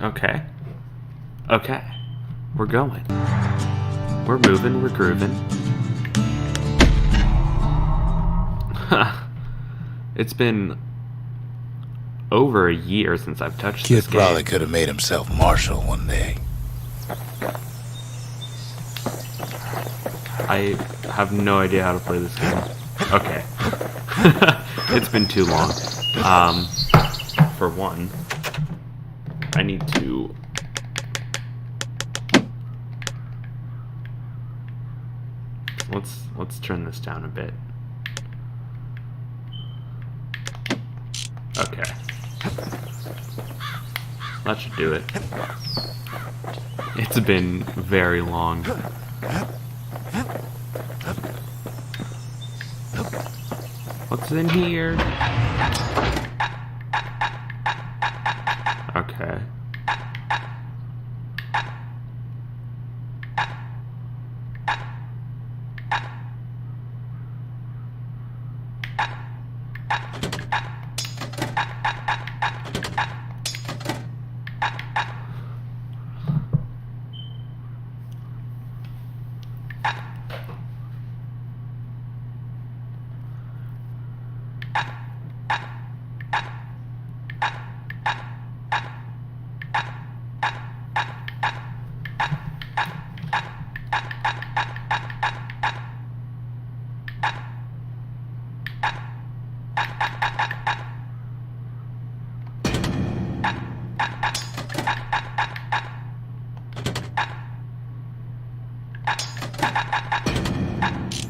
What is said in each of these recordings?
Okay. Okay. We're going. We're moving, we're grooving. It's been over a year since I've touched Kid this game. probably could have made himself marshal one day. I have no idea how to play this game. Okay. It's been too long. For one, I need to... Let's turn this down a bit. Okay. That should do it. It's been very long. What's in here? Okay.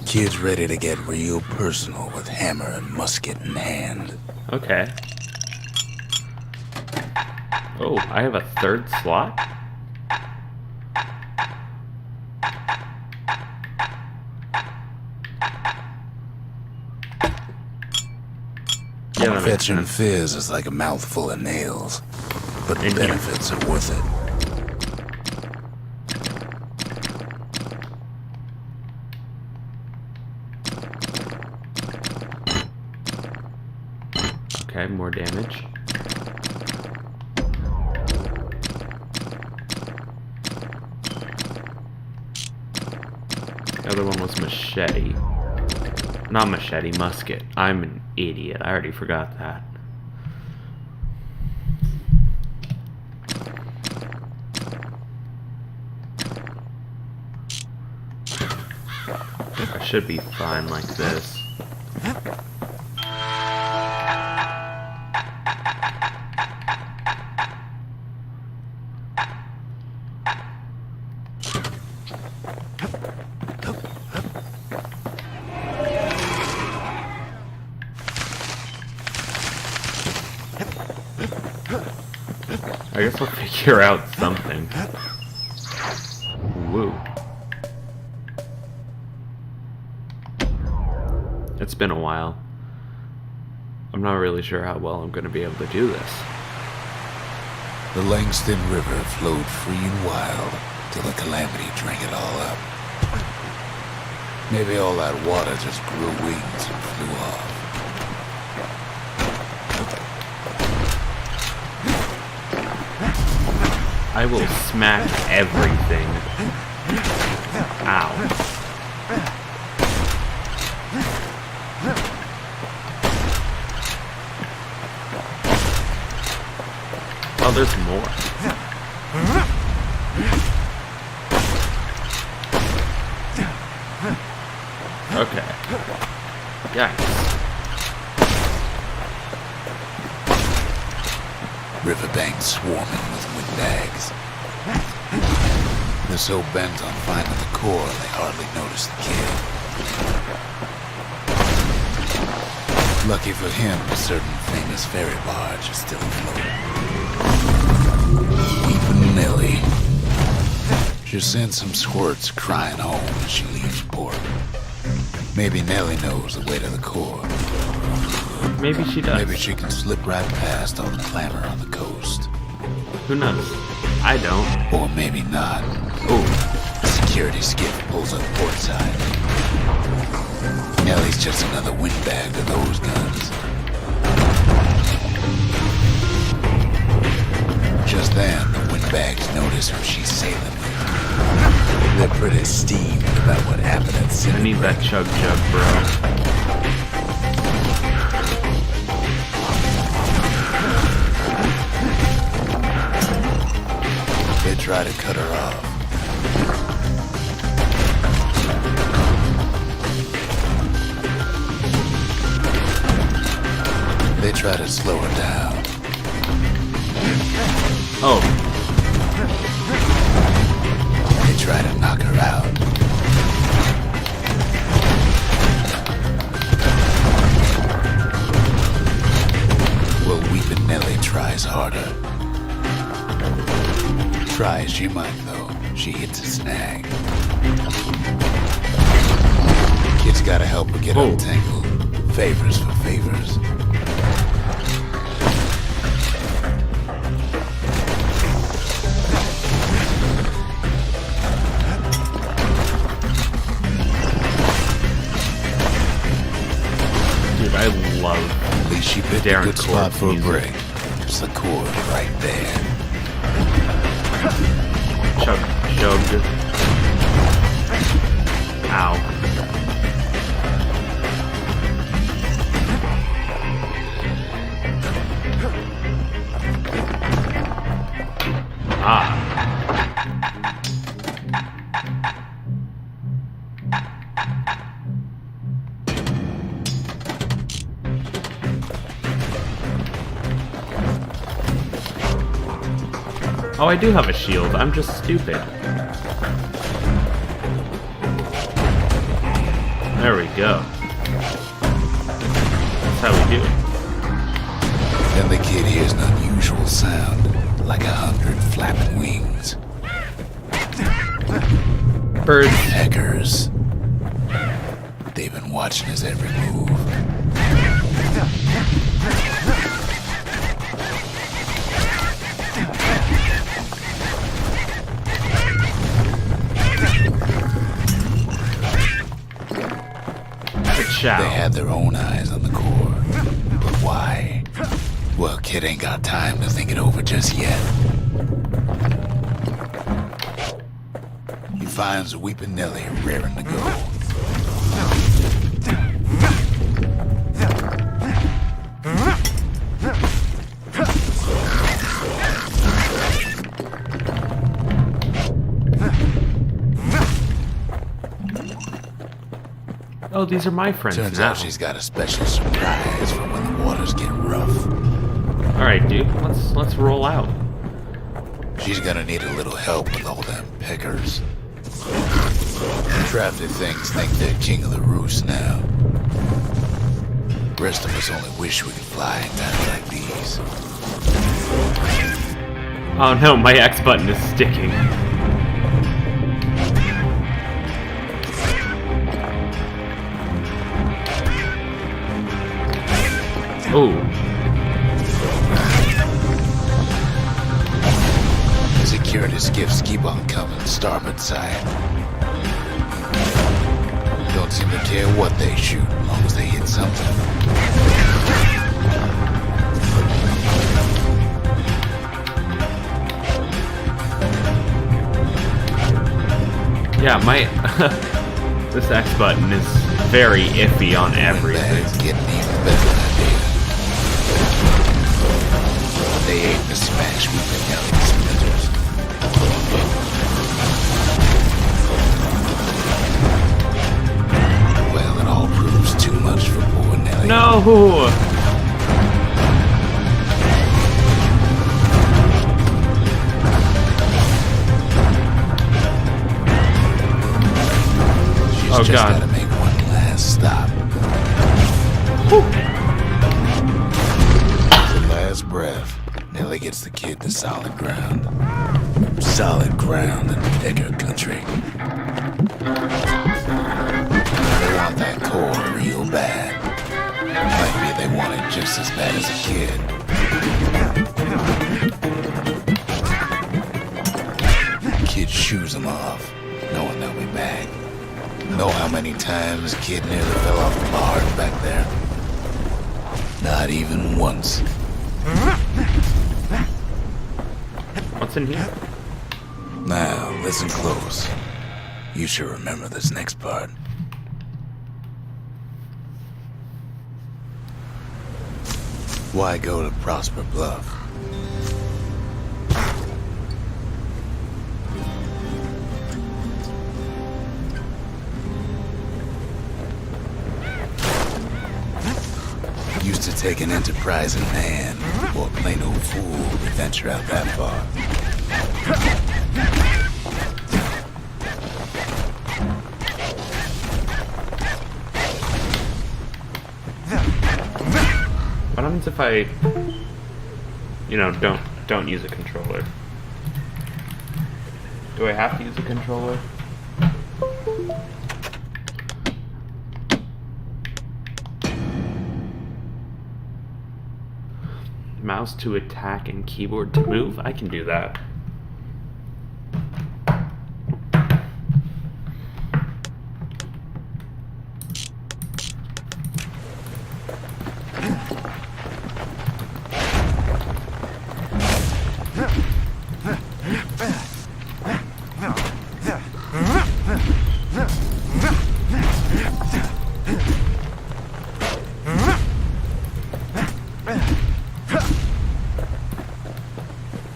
Kid's ready to get real personal with hammer and musket in hand. Okay. Oh, I have a third slot? Yeah, that makes Fetch and sense. fizz is like a mouthful of nails, but the In here. benefits are worth it. Okay, more damage. The other one was machete. Not machete, musket. I'm an idiot. I already forgot that. I should be fine like this. I guess I'll figure out something. Woo. It's been a while. I'm not really sure how well I'm going to be able to do this. The Langston River flowed free and wild till the calamity drank it all up. Maybe all that water just grew wings and flew off. I will smack everything. Ow. Oh, there's more. Okay. Yikes. Riverbanks swarming with windbags. They're so bent on finding the core, they hardly notice the kid. Lucky for him, a certain famous ferry barge is still afloat. Weeping Nellie. She'll send some squirts crying home as she leaves port. Maybe Nellie knows the way to the core. Maybe she does. Maybe she can slip right past all the clamor on the coast. Who knows? I don't. Or maybe not. Oh, A security skiff pulls up portside. Nellie's just another windbag to those guns. Just then, the pretty steamed about what happened at City. I need that chug jug, bro. They try to cut her off. They try to slow her down. Oh. They try to knock her out. Well, Weepin' Nelly tries harder. Try as she might, though, she hits a snag. Kid's gotta help her get untangled. Favors for favors. I love At least she picked a good spot for a break. There's the chord right there. Chug. Ow. Ah. Oh, I do have a shield. I'm just stupid. There we go. That's how we do it. Then the kid hears an unusual sound, like 100 flapping wings. Birds. Peckers. They've been watching his every move. They had their own eyes on the core. But why? Well, kid ain't got time to think it over just yet. He finds Weepin' Nelly raring to go. Oh, these are my friends. Turns now. out she's got a special surprise for when the waters get rough. All right, dude. Let's roll out. She's gonna need a little help with all them peckers. Crafty things think they're king of the roost now. Rest of us only wish we could fly in times like these. Oh no, my X button is sticking. Oh. The security skiffs keep on coming, starboard side. Don't seem to care what they shoot, as long as they hit something. Yeah, my this X button is very iffy on everything. It's getting even better. They aim to smash Weepin' Nelly to splinters. Well, it all proves too much for poor Nelly. No! She's Oh, just God. gotta make one last stop. Whew. The last breath. Nelly gets the kid to solid ground. Solid ground in Pecker country. They want that core real bad. Might be they want it just as bad as a kid. Kid shoos them off, knowing they'll be back. Know how many times kid nearly fell off the barge back there? Not even once. What's in here? Now, listen close. You should remember this next part. Why go to Prosper Bluff? Used to take an enterprising man or a plain old fool to venture out that far. What happens if I, don't use a controller? Do I have to use a controller? Mouse to attack and keyboard to move? I can do that.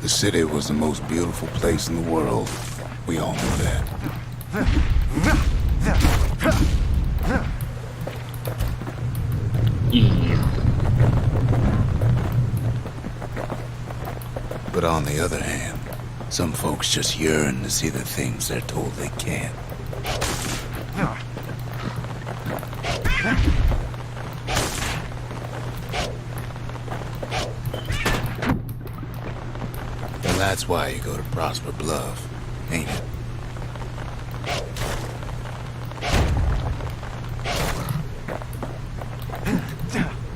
The city was the most beautiful place in the world. We all knew that. Yeah. But on the other hand, some folks just yearn to see the things they're told they can't. And that's why you go to Prosper Bluff, ain't it?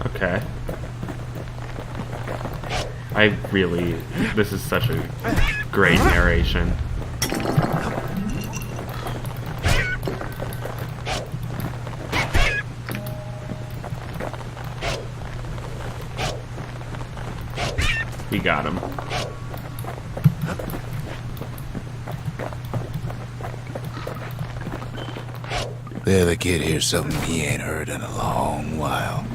Okay. This is such a great narration. We got him. There, the kid hears something he ain't heard in a long while.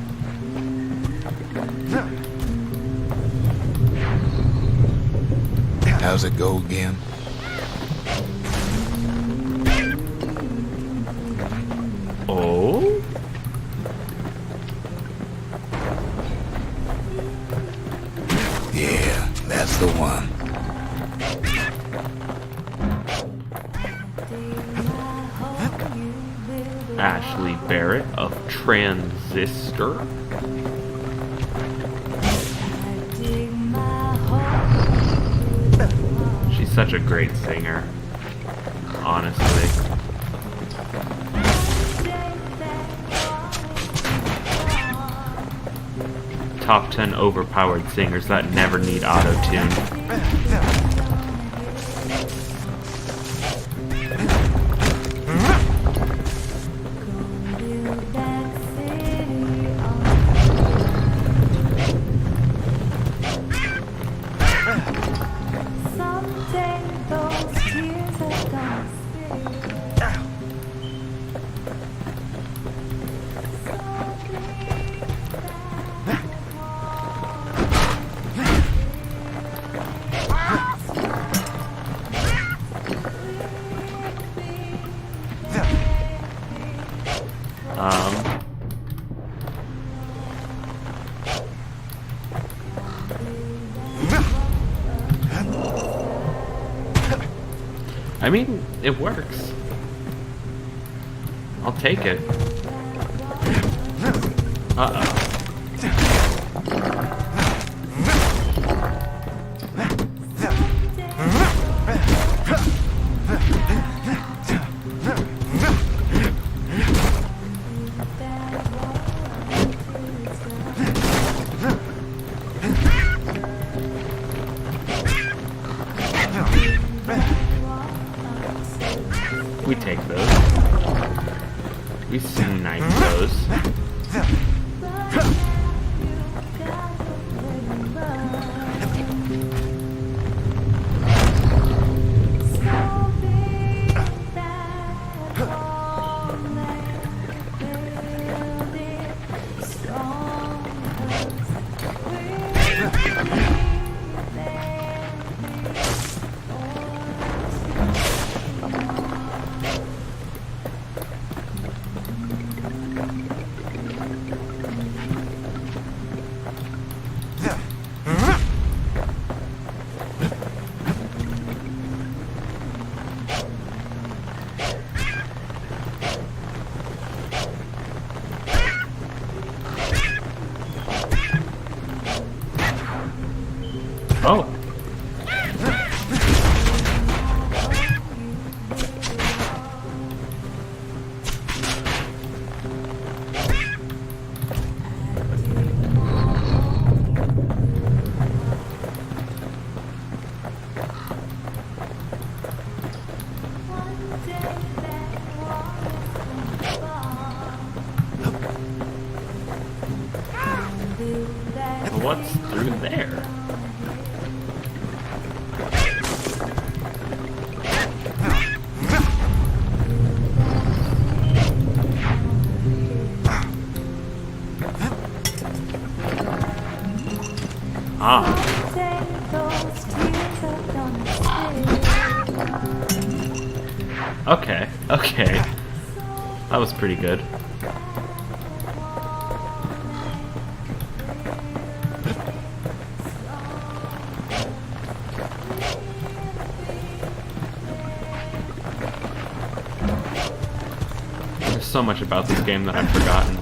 How's it go again? Oh? Yeah, that's the one. Ashley Barrett of Transistor. She's such a great singer, honestly. Top 10 overpowered singers that never need auto-tune. I mean, it works. I'll take it. Uh-oh. We take those. We snipe those. Okay, okay. That was pretty good. There's so much about this game that I've forgotten.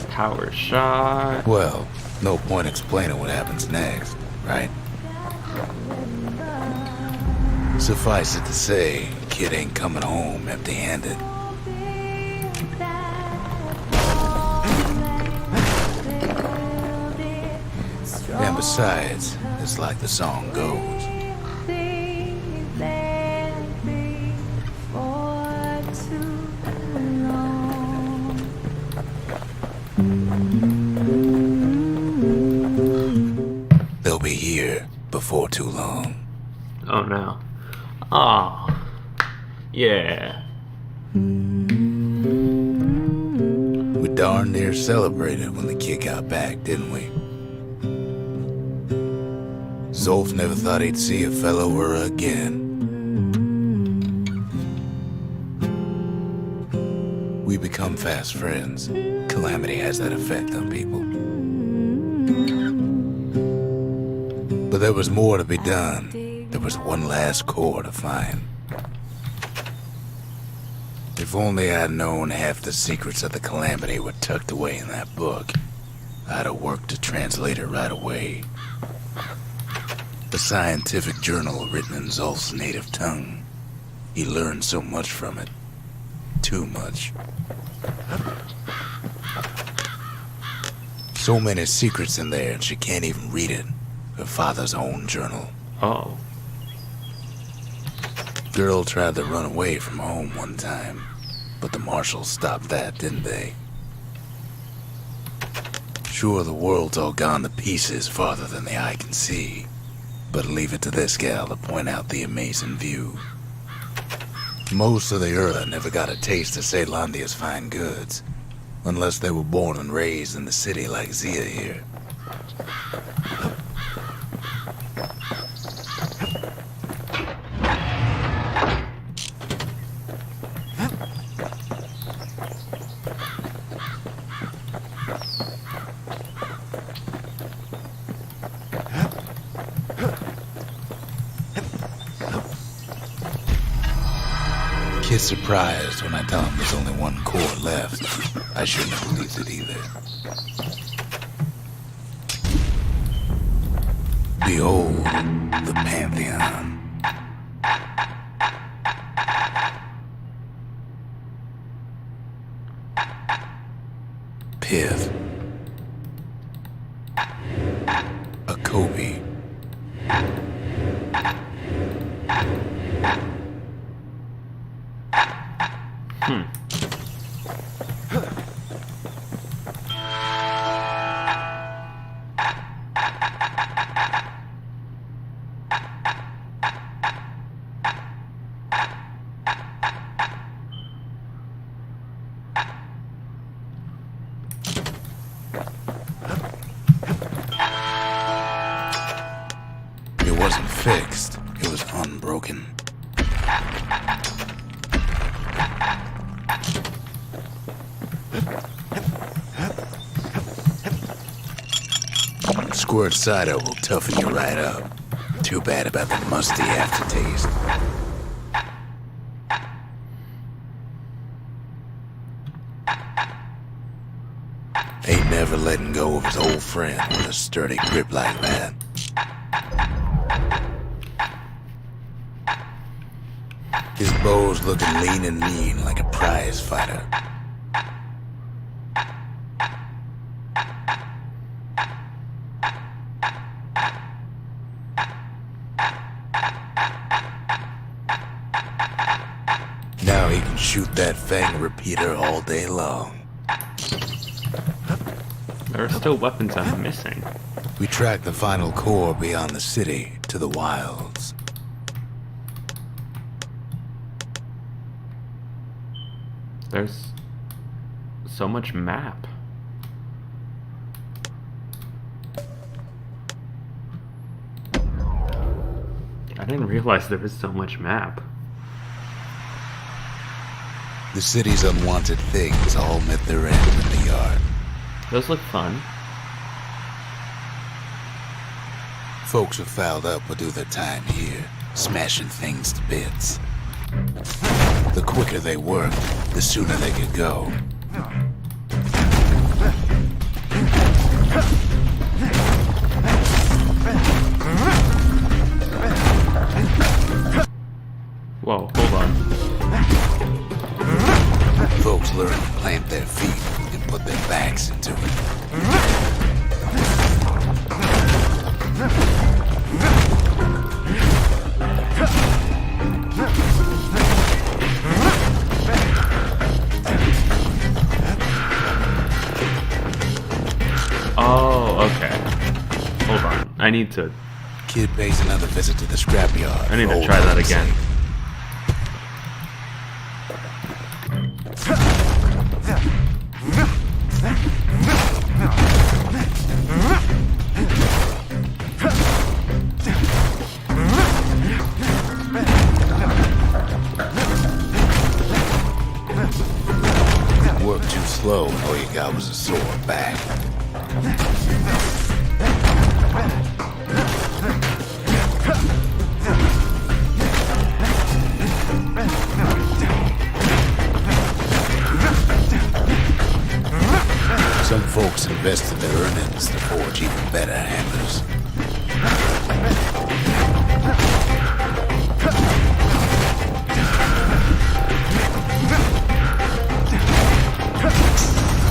Power shot. Well, no point explaining what happens next, right? Suffice it to say, kid ain't coming home empty-handed. And besides, it's like the song goes. They'll be here before too long. Oh no. Oh. Yeah. We darn near celebrated when the kid got back, didn't we? Zolf never thought he'd see a fellow or again. We become fast friends. Calamity has that effect on people. But there was more to be done. There was one last core to find. If only I'd known half the secrets of the Calamity were tucked away in that book, I'd have worked to translate it right away. A scientific journal written in Zolf's native tongue. He learned so much from it. Too much. So many secrets in there, and she can't even read it. Her father's own journal. Oh. Girl tried to run away from home one time, but the marshals stopped that, didn't they? Sure, the world's all gone to pieces farther than the eye can see, but leave it to this gal to point out the amazing view. Most of the Ura never got a taste of Caelondia's fine goods, unless they were born and raised in the city like Zia here. Kid's surprised when I tell him there's only one core left. I shouldn't have believed it either. Behold, the Pantheon. Pith. A Kobe. It wasn't fixed, it was unbroken. Squirt cider will toughen you right up. Too bad about the musty aftertaste. Ain't never letting go of his old friend with a sturdy grip like that. His bow's looking lean and mean like a prize fighter. shoot that fang repeater all day long. There are still weapons I'm missing. We track the final core beyond the city to the wilds. There's so much map. I didn't realize there was so much map. The city's unwanted things all met their end in the yard. Those look fun. Folks who fouled up will do their time here, smashing things to bits. The quicker they worked, the sooner they could go. Whoa, hold on. Folks learn to plant their feet and put their backs into it. Oh, okay. Hold on. I need to Kid pays another visit to the scrapyard. I need to Old try that time's again. sake. Worked too slow and all you got was a sore back. Some folks invested their earnings to forge even better hammers.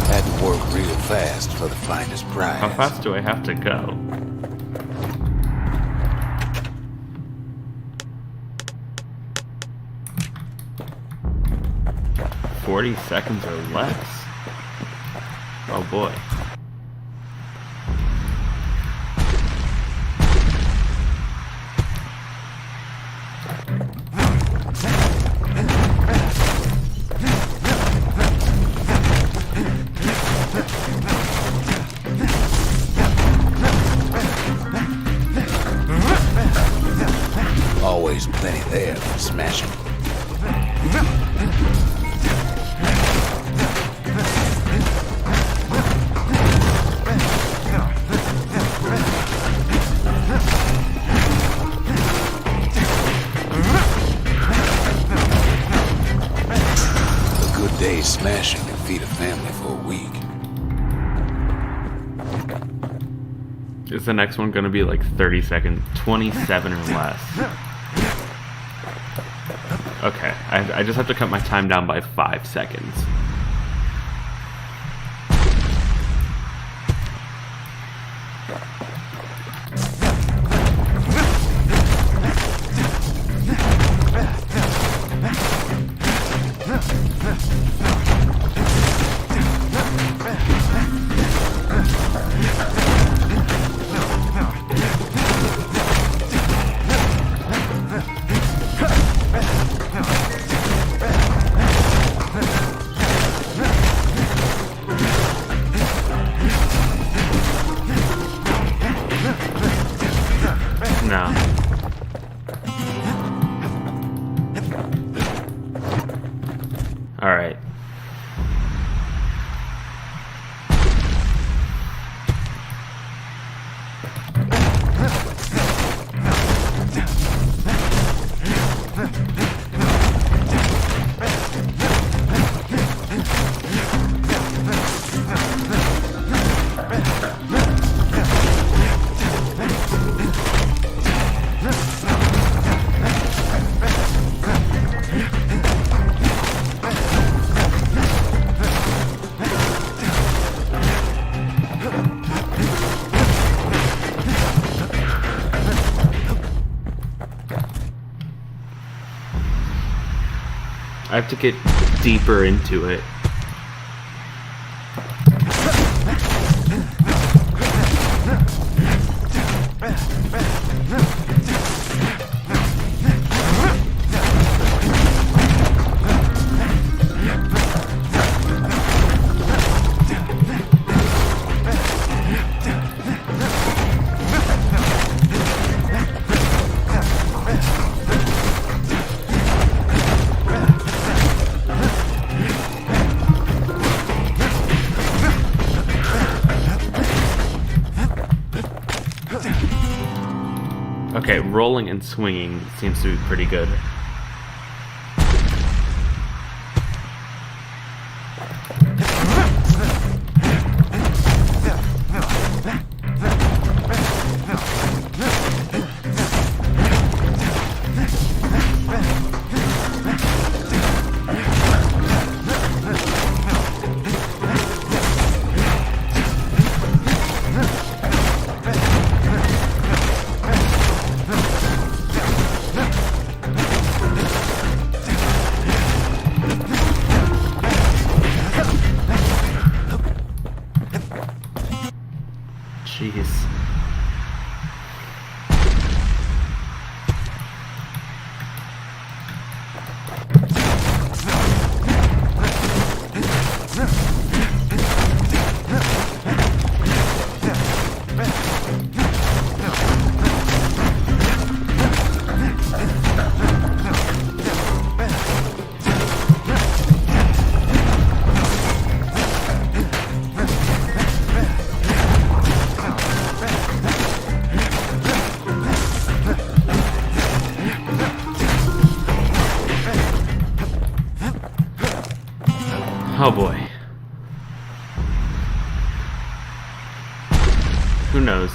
Had to work real fast for the finest prize. How fast do I have to go? $40 seconds or less. Oh boy. Always plenty there for smashing. A good day's smashing can feed a family for a week. Is the next one gonna be like 30 seconds, 27 or less? Okay, I just have to cut my time down by 5 seconds. No. Alright. I have to get deeper into it. Okay, rolling and swinging seems to be pretty good. Jeez. Oh boy. Who knows?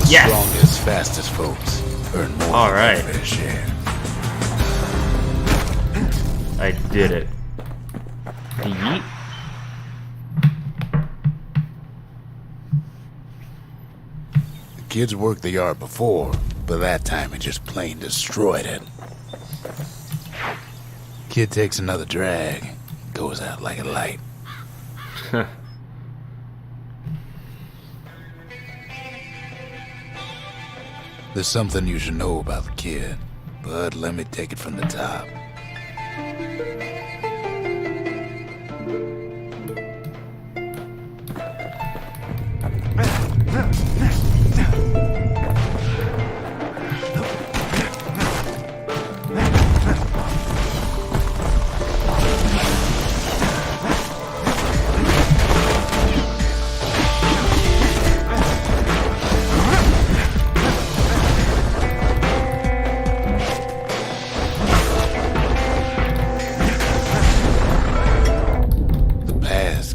Yes! Strongest, fastest folks earn more All than right. their fair share. I did it. Yeet. The kids worked the yard before, but that time it just plain destroyed it. Kid takes another drag, goes out like a light. There's something you should know about the kid, but let me take it from the top.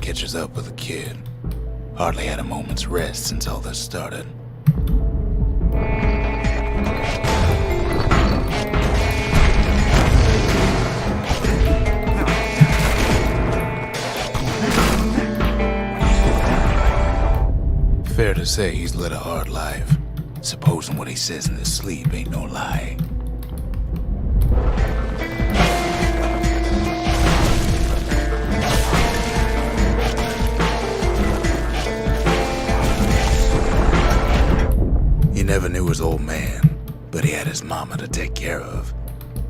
Catches up with the kid. Hardly had a moment's rest since all this started. Fair to say he's led a hard life. Supposing what he says in his sleep ain't no lie. He never knew his old man, but he had his mama to take care of.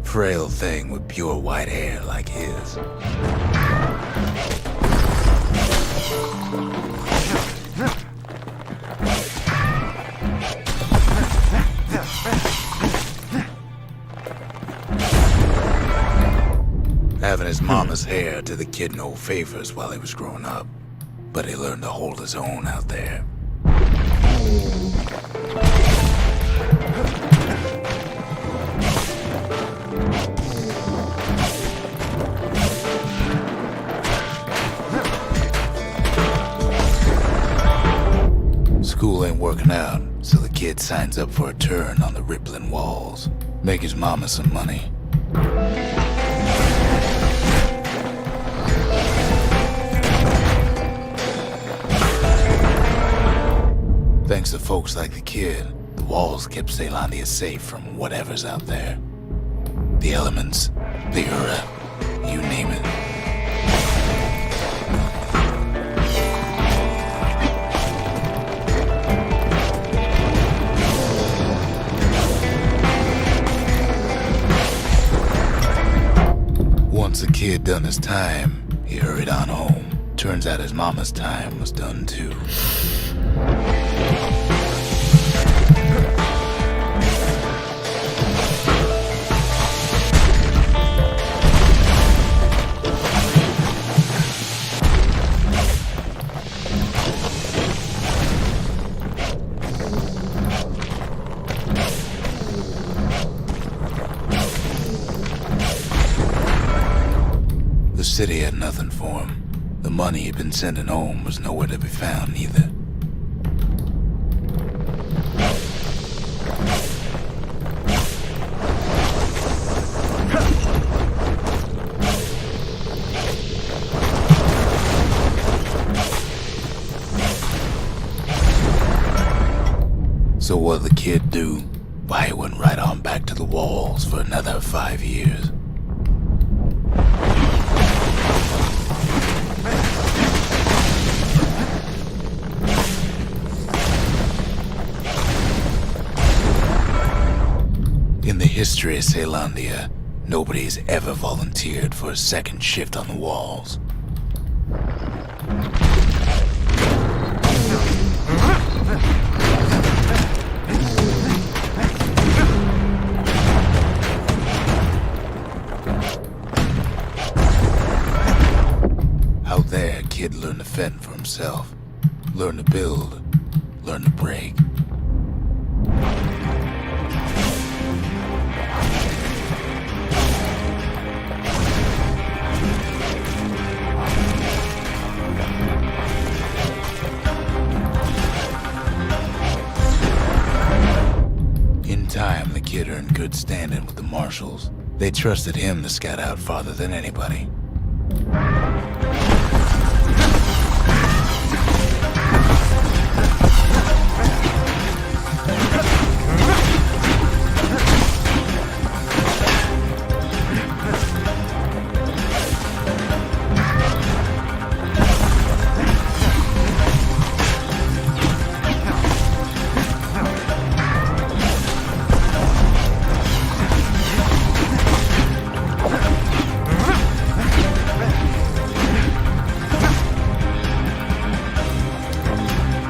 Frail thing with pure white hair like his. Having his mama's hair did the kid no favors while he was growing up, but he learned to hold his own out there. School ain't working out, so the kid signs up for a turn on the rippling walls. Make his mama some money. Thanks to folks like the kid, the walls kept Ceylondia safe from whatever's out there. The elements, the Ura, you name it. Once the kid done his time, he hurried on home. Turns out his mama's time was done too. The city had nothing for him. The money he'd been sending home was nowhere to be found either. So what'd the kid do? Why, he went right on back to the walls for another 5 years. In the history of Ceylondia, nobody's ever volunteered for a second shift on the walls. Out there, a kid learned to fend for himself, learned to build, learned to break. In time, the kid earned good standing with the marshals. They trusted him to scout out farther than anybody.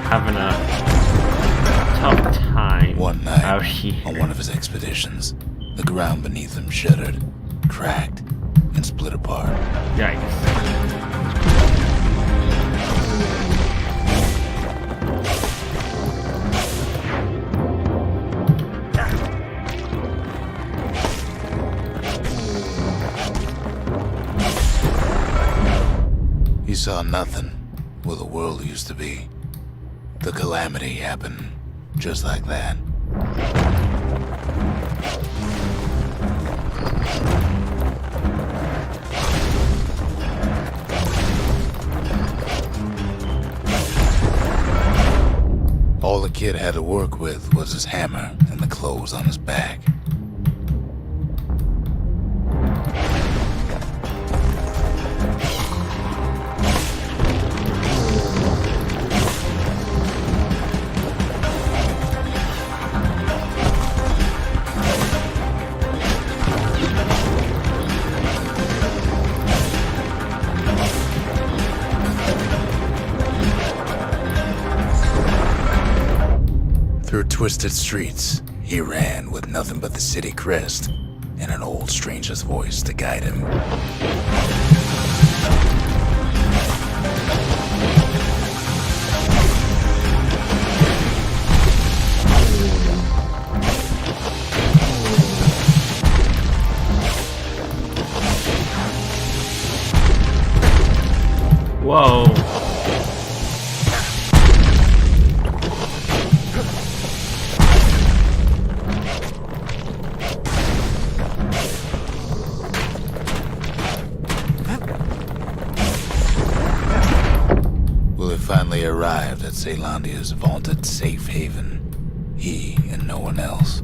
Having a tough time One night, out here. on one of his expeditions, the ground beneath him shuddered, cracked, and split apart. Yikes. He saw nothing where the world used to be. The calamity happened just like that. All the kid had to work with was his hammer and the clothes on his back. Through twisted streets, he ran with nothing but the city crest and an old stranger's voice to guide him. Whoa. finally arrived at Ceylandia's vaunted safe haven. He and no one else.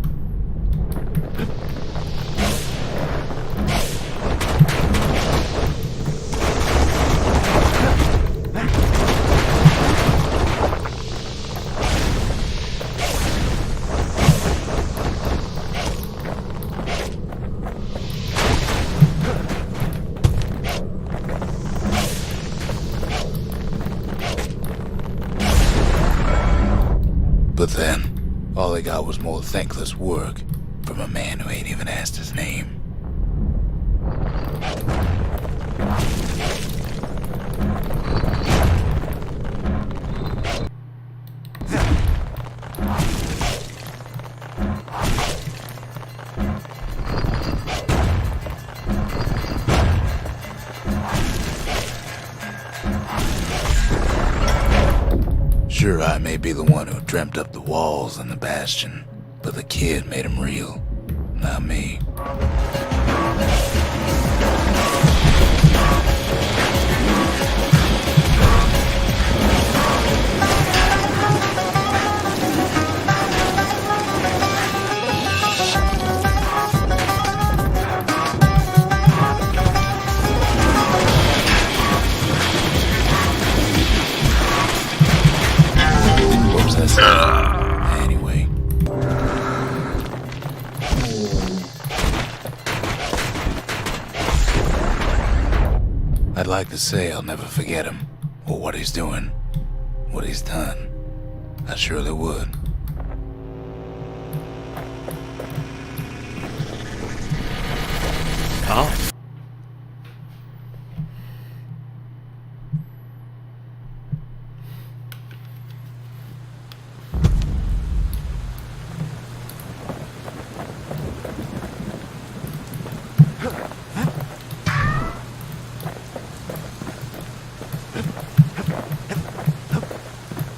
But then, all they got was more thankless work from a man who ain't even asked his name. Sure, I may be the one who dreamt up the walls and the Bastion, but the kid made them real, not me. Anyway. I'd like to say I'll never forget him, or what he's doing, what he's done. I surely would. Oh.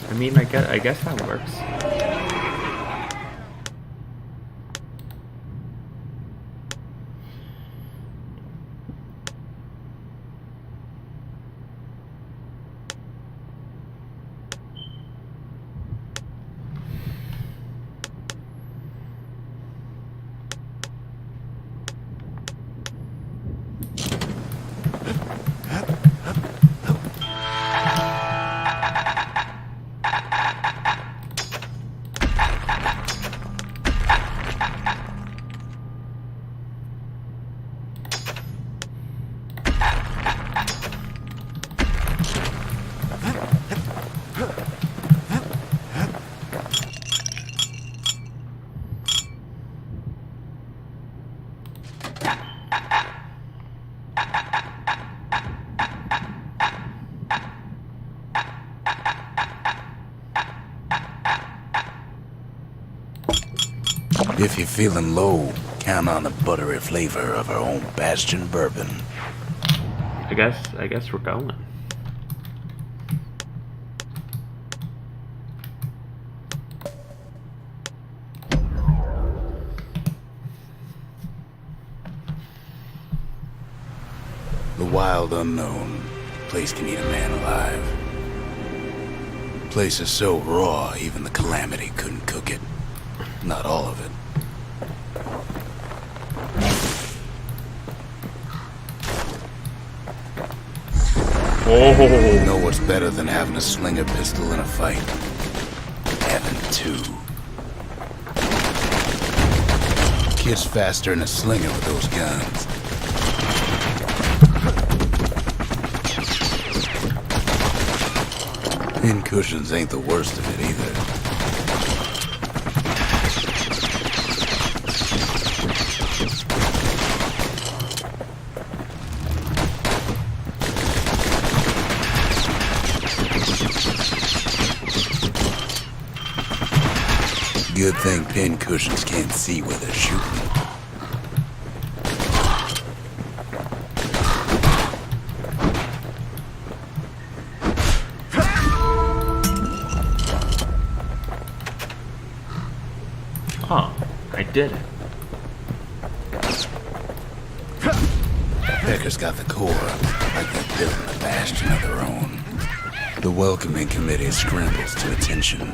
I mean, I guess that works. If you're feeling low, count on the buttery flavor of our own Bastion bourbon. I guess we're going. The wild unknown. Place can eat a man alive. Place is so raw, even the Calamity couldn't cook it. Not all of it. Oh. You know what's better than having a slinger pistol in a fight? Having two. Kid's faster than a slinger with those guns. Pin cushions ain't the worst of it either. Good thing pin cushions can't see where they're shooting. Oh, I did it. Pecker's got the core, like they're building a bastion of their own. The welcoming committee scrambles to attention.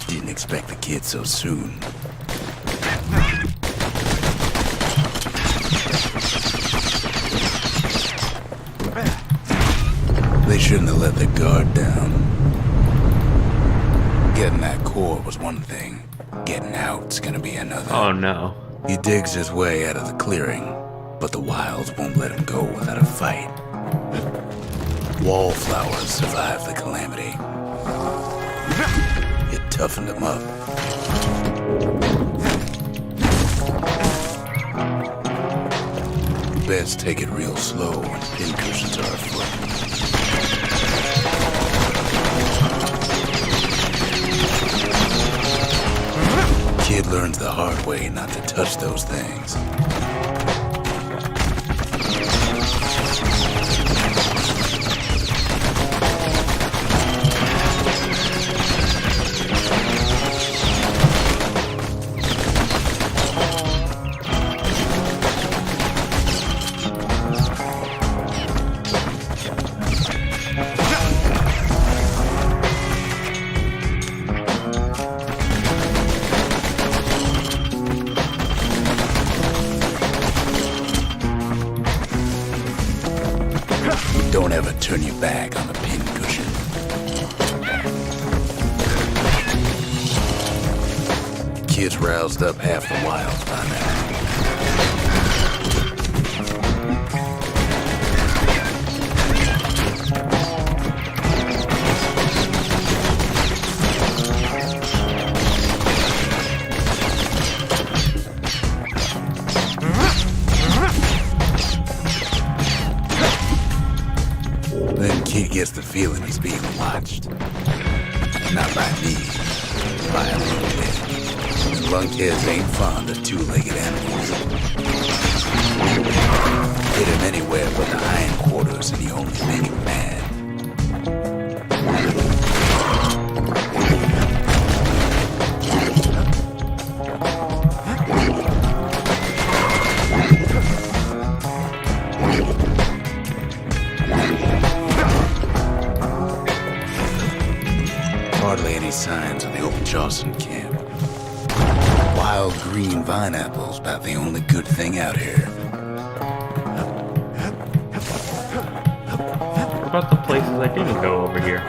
Didn't expect the kid so soon. They shouldn't have let their guard down. Getting that core was one thing. Getting out's gonna be another. Oh no. He digs his way out of the clearing, but the wilds won't let him go without a fight. Wallflowers survived the calamity. It toughened him up. Best take it real slow when pincushions are afoot. Kid learns the hard way not to touch those things. Don't ever turn your back on the pincushion. Kid's roused up half the wilds by now. Then Kid gets the feeling he's being watched. Not by me, by a lunkhead. And lunkheads ain't fond of two-legged animals. Hit him anywhere but the hindquarters and you only make him mad. Hardly any signs of the old Jawson camp. Wild green vine apples, about the only good thing out here. What about the places I didn't go over here?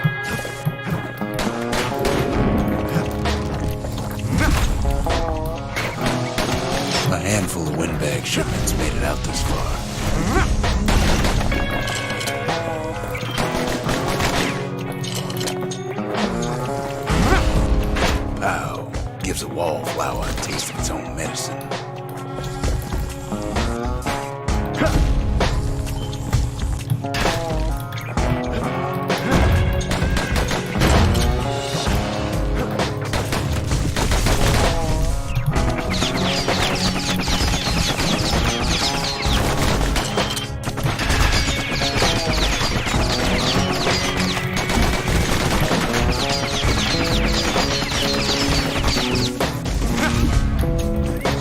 A handful of windbag shipments made it out this far. Pow gives a wallflower a taste of its own medicine.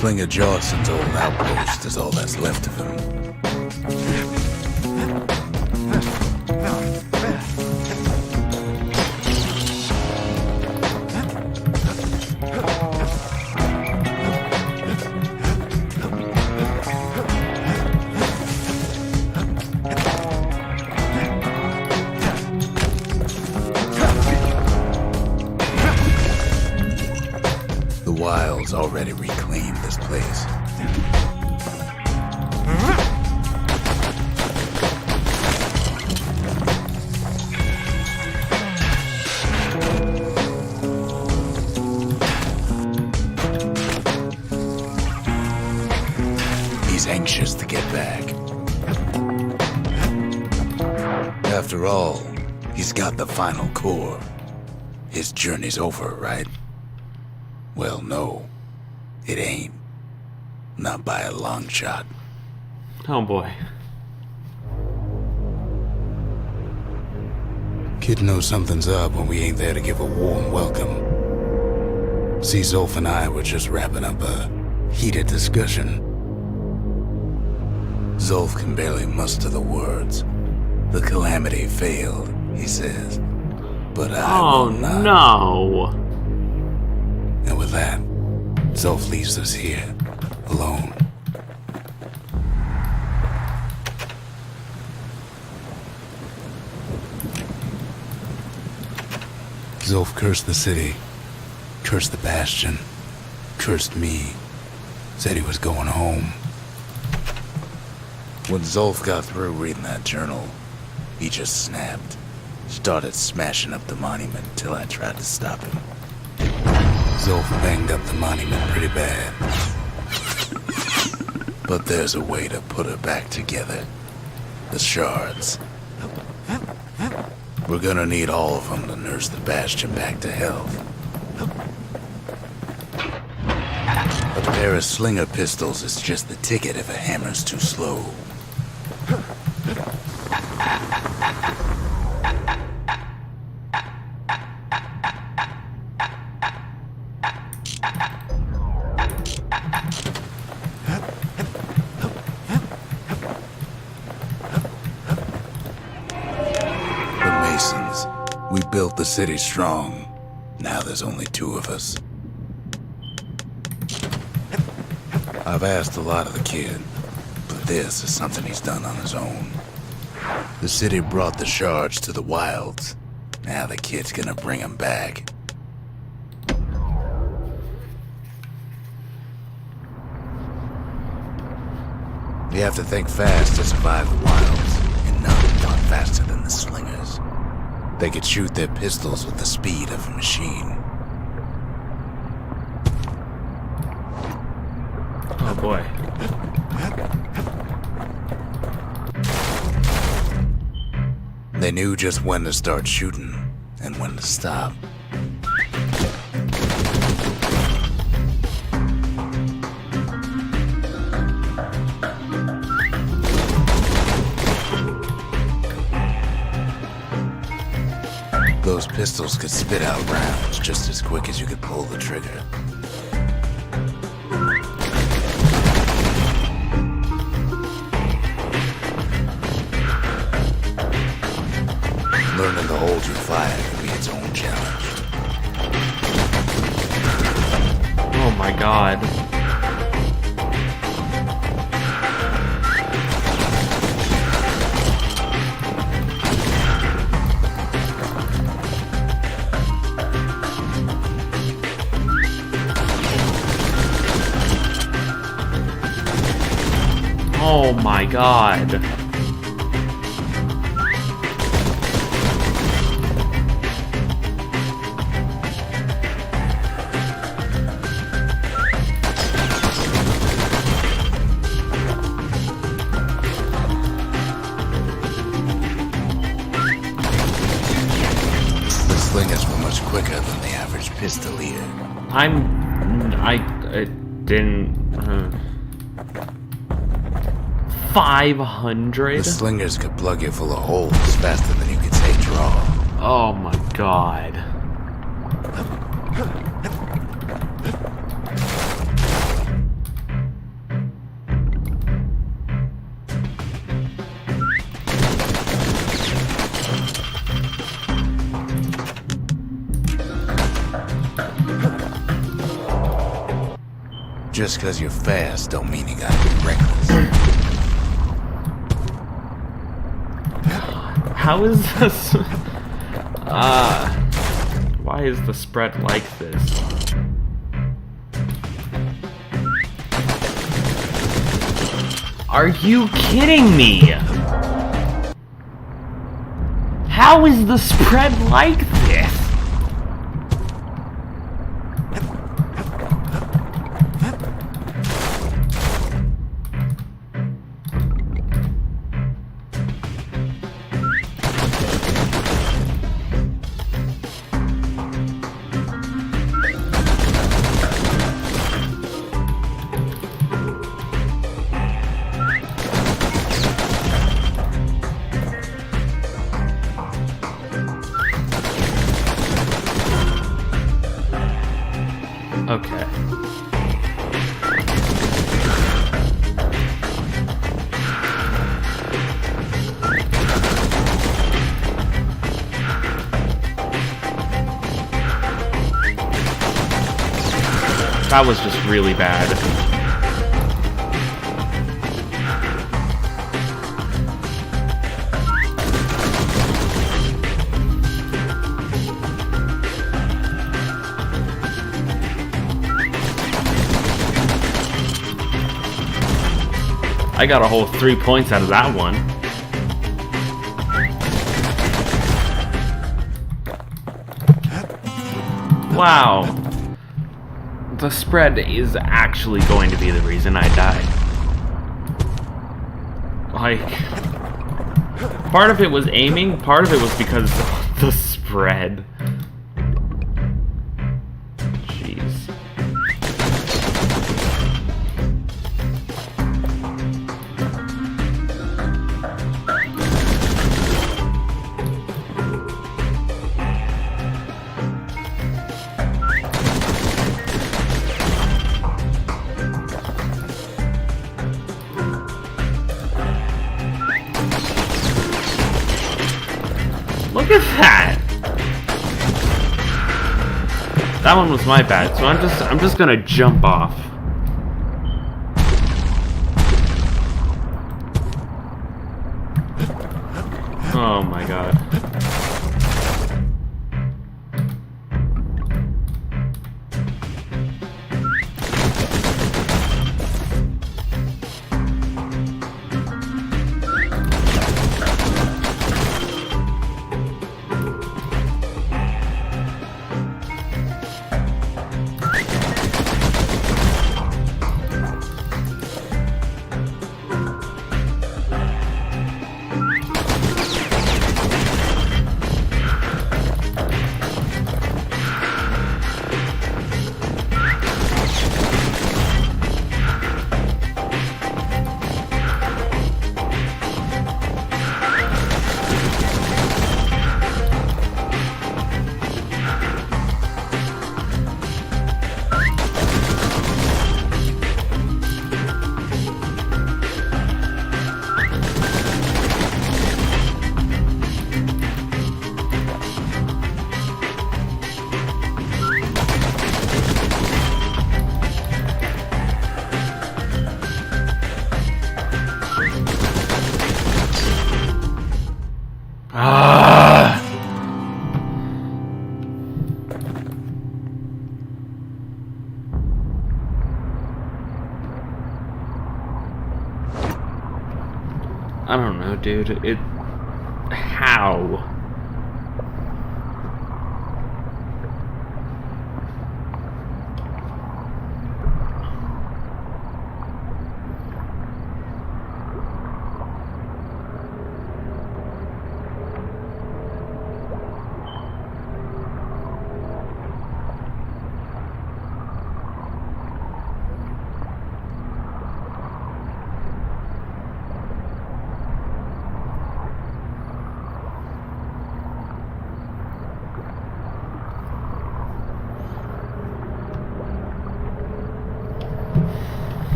Slinger Jawson's old outpost is all that's left of him. The wilds already reclaimed this place. He's anxious to get back. After all, he's got the final core. His journey's over, right? Well, no, it ain't. Not by a long shot. Oh boy. Kid knows something's up when we ain't there to give a warm welcome. See, Zolf and I were just wrapping up a heated discussion. Zolf can barely muster the words. The calamity failed, he says. but I Oh will not. no! And with that, Zolf leaves us here, alone. Zolf cursed the city, cursed the Bastion, cursed me, said he was going home. When Zolf got through reading that journal, he just snapped. Started smashing up the monument until I tried to stop him. Zolf banged up the monument pretty bad. But there's a way to put her back together. The shards. We're gonna need all of them to nurse the Bastion back to health. A pair of slinger pistols is just the ticket if a hammer's too slow. We built the city strong. Now there's only two of us. I've asked a lot of the kid, but this is something he's done on his own. The city brought the shards to the wilds. Now the kid's gonna bring them back. You have to think fast to survive the wilds, and none gone faster than the slingers. They could shoot their pistols with the speed of a machine. Oh boy. They knew just when to start shooting and when to stop. Those pistols could spit out rounds just as quick as you could pull the trigger. Learning to hold your fire can be its own challenge. Oh my god. Oh my god. The slingers were much quicker than the average pistolier. I didn't... 500? The slingers could plug you full of holes faster than you could say draw. Oh my god. Just because you're fast don't mean you gotta be reckless. How is this? Why is the spread like this? Are you kidding me? How is the spread like this? Okay. That was just really bad. I got a whole 3 points out of that one. Wow. The spread is actually going to be the reason I died. Like, part of it was aiming, part of it was because of the spread. Jeez. Look at that! That one was my bad, so I'm just gonna jump off. Oh my god. I don't know, dude. How?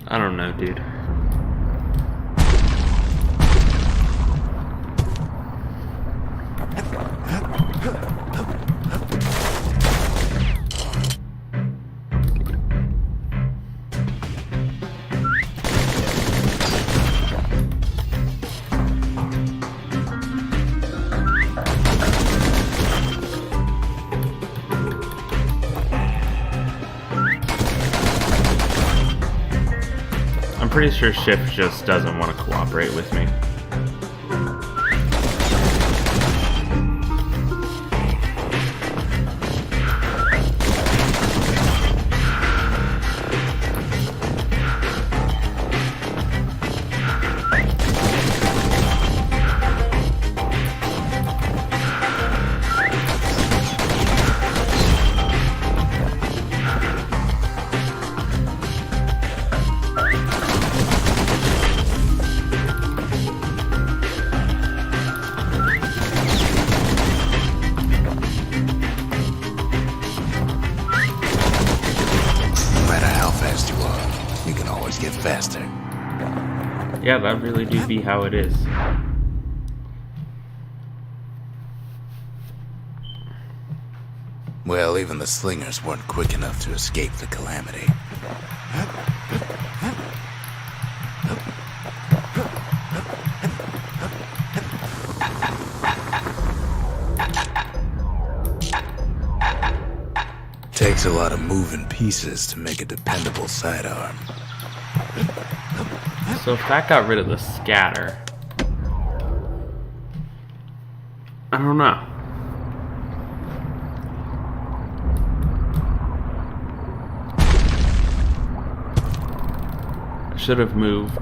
I don't know, dude. I'm pretty sure Shift just doesn't want to cooperate with me. Get faster. Yeah, that really do be how it is. Well, even the slingers weren't quick enough to escape the calamity. Takes a lot of moving pieces to make a dependable sidearm. So if that got rid of the scatter... I don't know. I should have moved,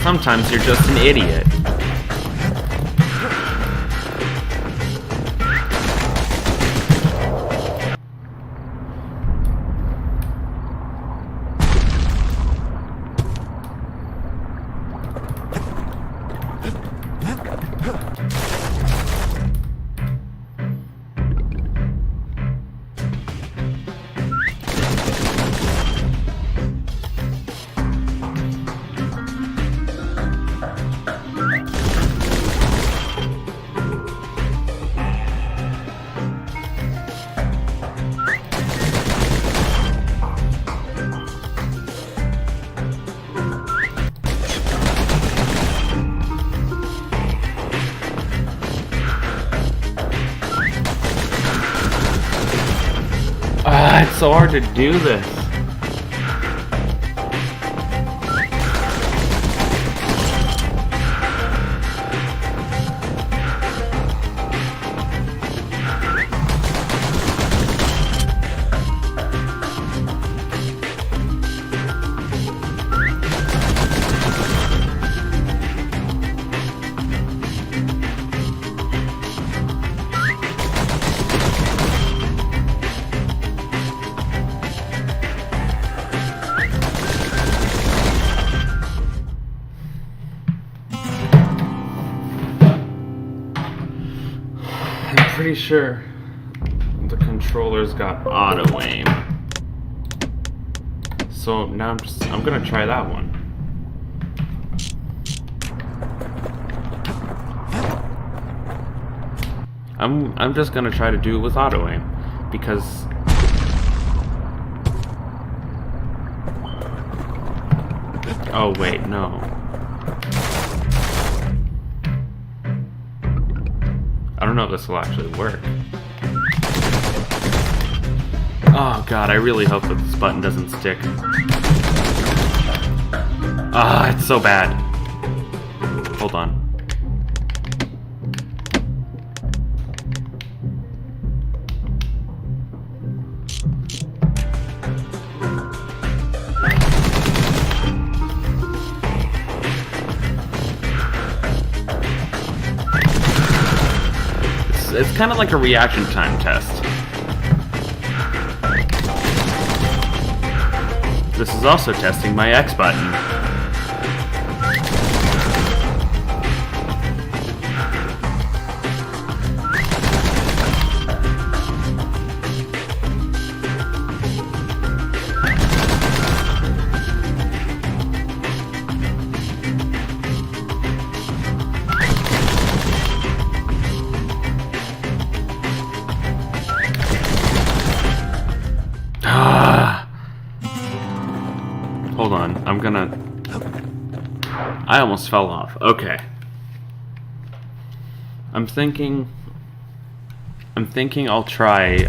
sometimes you're just an idiot. It's so hard to do this. Pretty sure the controller's got auto aim. So now I'm gonna try that one. I'm just gonna try to do it with auto aim because oh wait, no. I don't know if this will actually work. Oh god, I really hope that this button doesn't stick. Ah, it's so bad. Hold on. It's kind of like a reaction time test. This is also testing my X button. Hold on, I almost fell off. Okay. I'm thinking I'll try,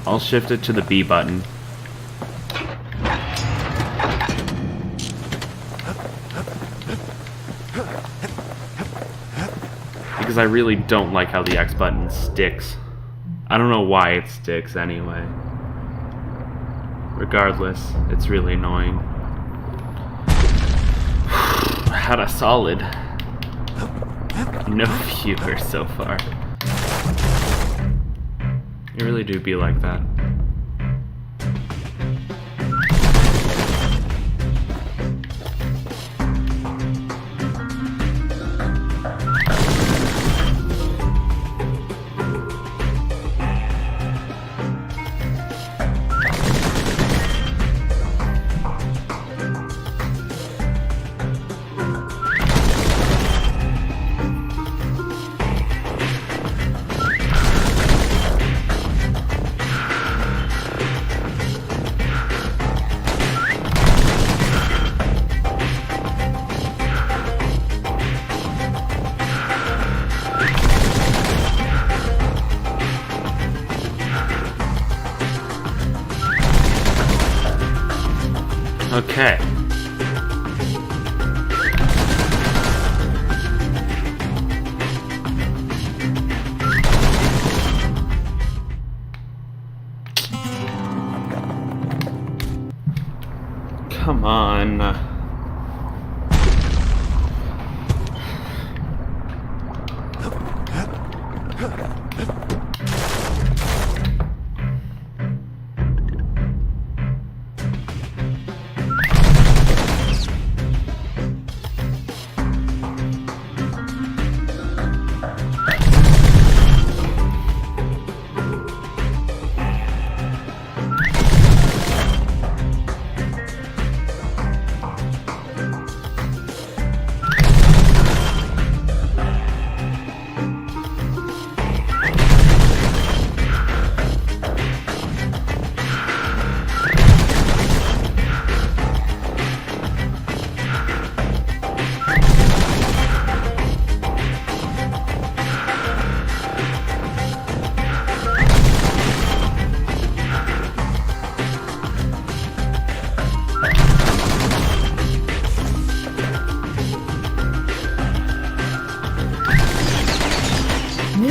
I'll shift it to the B button. Because I really don't like how the X button sticks. I don't know why it sticks anyway. Regardless, it's really annoying. had a solid no viewers so far. You really do be like that. Okay. Come on.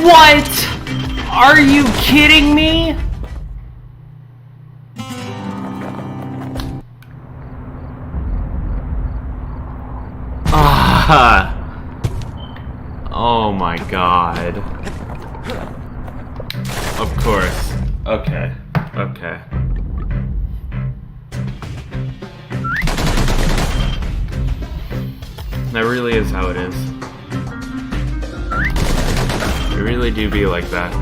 What? Are you kidding me? Ah. Oh my god. Of course. Okay. Okay. That really is how it is. You really do be like that.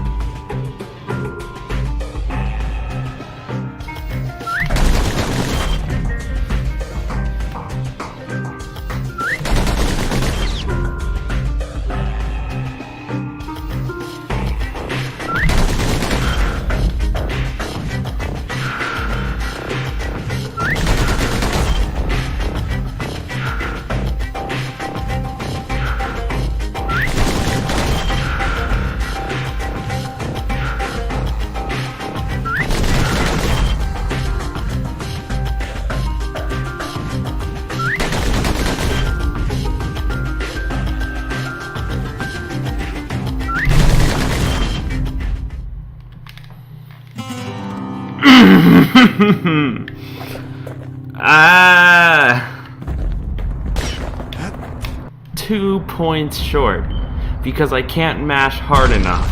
Ah, 2 points short because I can't mash hard enough.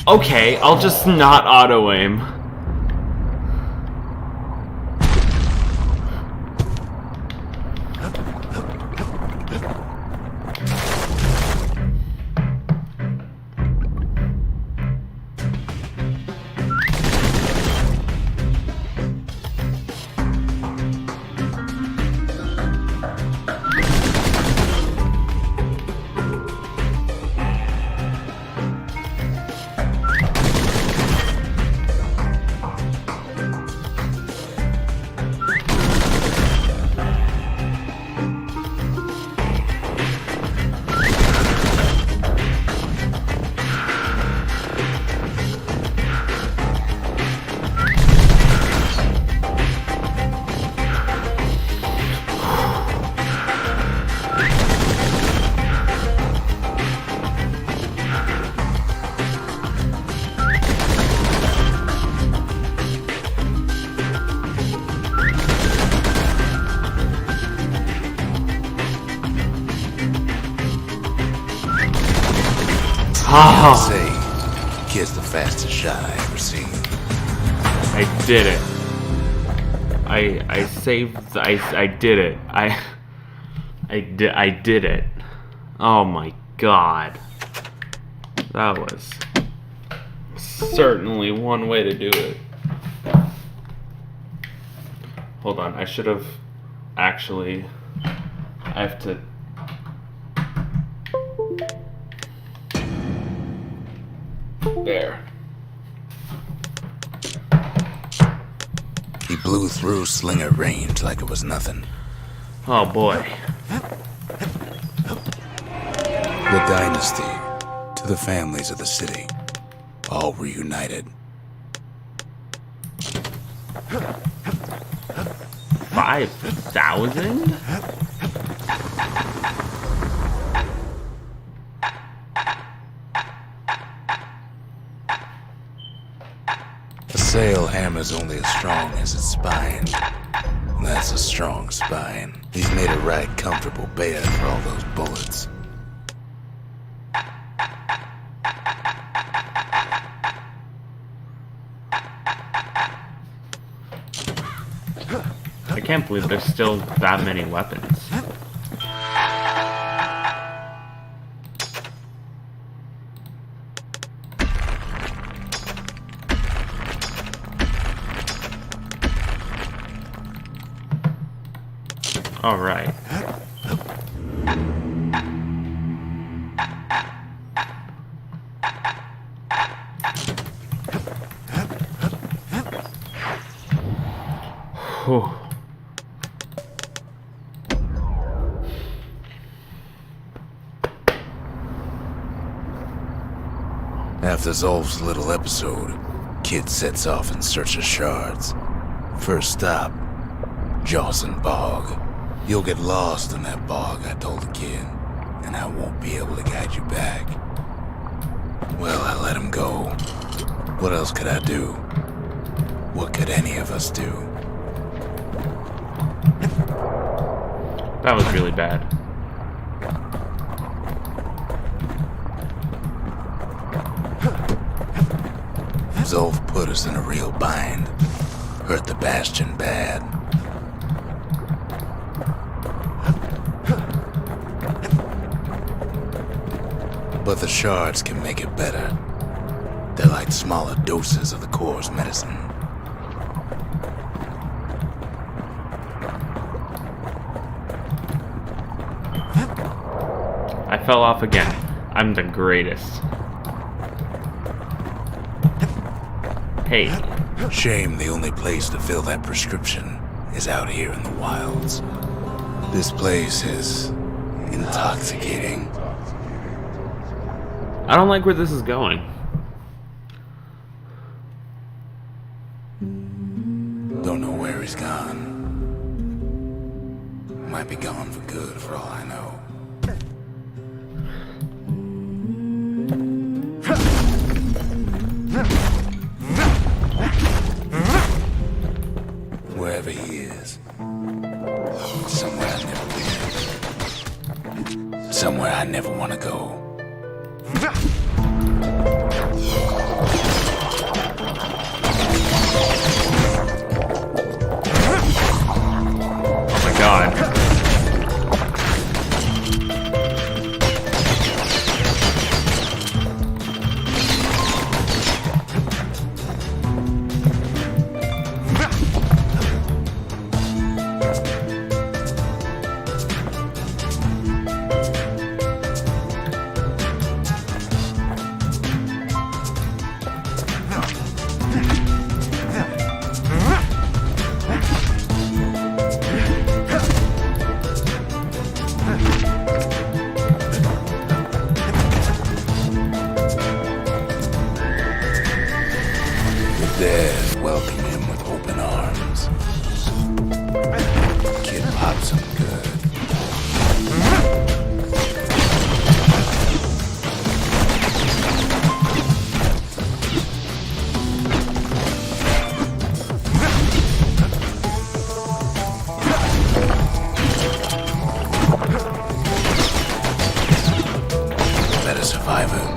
Okay, I'll just not auto-aim. I say, kid's the fastest shot I ever seen. I did it. I saved. I did it. I did it. Oh my god. That was certainly one way to do it. Hold on, I should have actually. I have to. There. He blew through slinger range like it was nothing. Oh boy. The dynasty, to the families of the city, all reunited. 5,000? A sail hammer's only as strong as its spine. And that's a strong spine. He's made a right comfortable bed for all those bullets. I can't believe there's still that many weapons. All right. Whew. After Zolf's little episode, Kid sets off in search of shards. First stop, Jawson Bog. You'll get lost in that bog, I told the kid, and I won't be able to guide you back. Well, I let him go. What else could I do? What could any of us do? That was really bad. Zolf put us in a real bind. Hurt the Bastion bad. But the shards can make it better. They're like smaller doses of the core's medicine. I fell off again. I'm the greatest. Hey. Shame the only place to fill that prescription is out here in the wilds. This place is intoxicating. I don't like where this is going. Don't know where he's gone. Might be gone for good for all I know. Wherever he is. Somewhere I've never been. Somewhere I never want to go. Oh my god. Dead welcome him with open arms. Kid pops him good. Better survive him.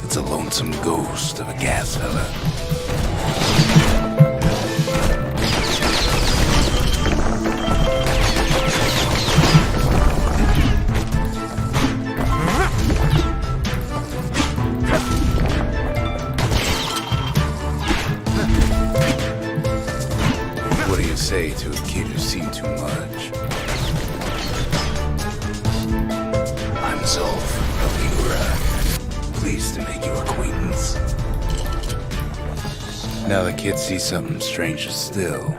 It's a lonesome ghost of a gas fella. What do you say to a kid who's seen too much? I'm Zolf of Igora. Pleased to make your acquaintance. Now the kid sees something stranger still.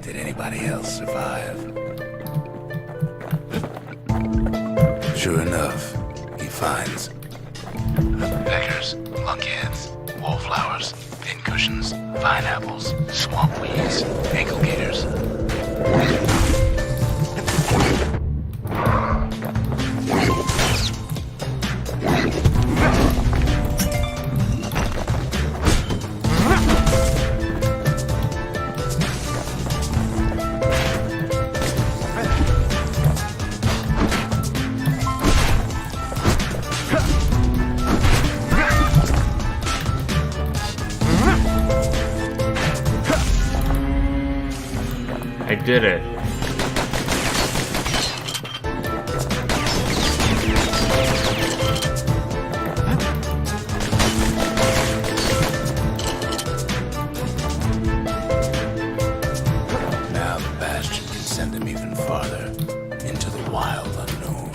Did anybody else survive? Sure enough, he finds peckers, lunkheads, wallflowers, pincushions, pineapples, swamp weeds, ankle gators. I did it. Now the Bastion can send him even farther into the wild unknown.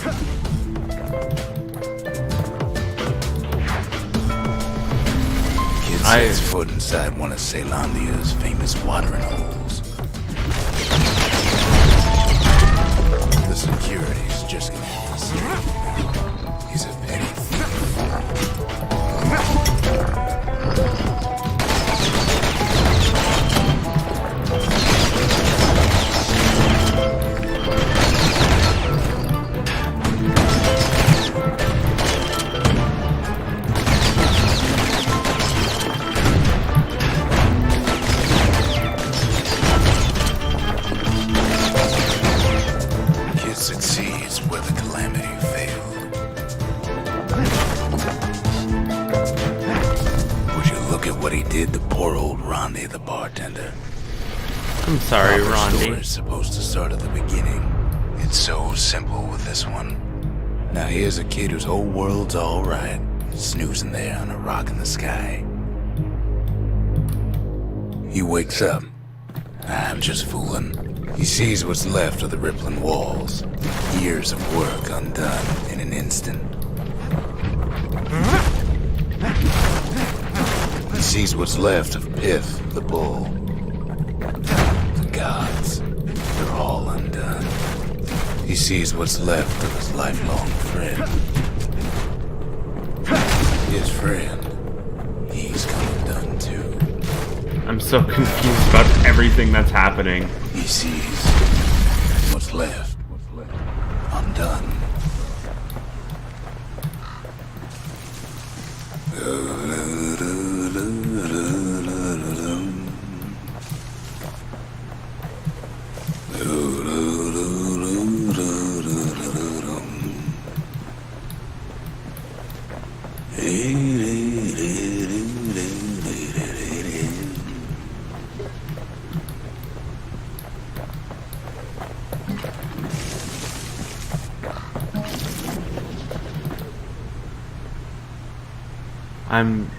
Kid sets foot inside one of Celandia's famous watering holes. The security's just gonna have to see. He's a petty thief. Succeeds where the calamity failed. Would you look at what he did to poor old Rondi the bartender? I'm sorry, Our Rondi. story's supposed to start at the beginning. It's so simple with this one. Now here's a kid whose whole world's alright, snoozing there on a rock in the sky. He wakes up. I'm just fooling. He sees what's left of the rippling walls. Years of work undone in an instant. He sees what's left of Piff, the bull. The gods, they're all undone. He sees what's left of his lifelong friend. His friend, he's come undone too. I'm so confused about everything that's happening. He sees what's left undone. I'm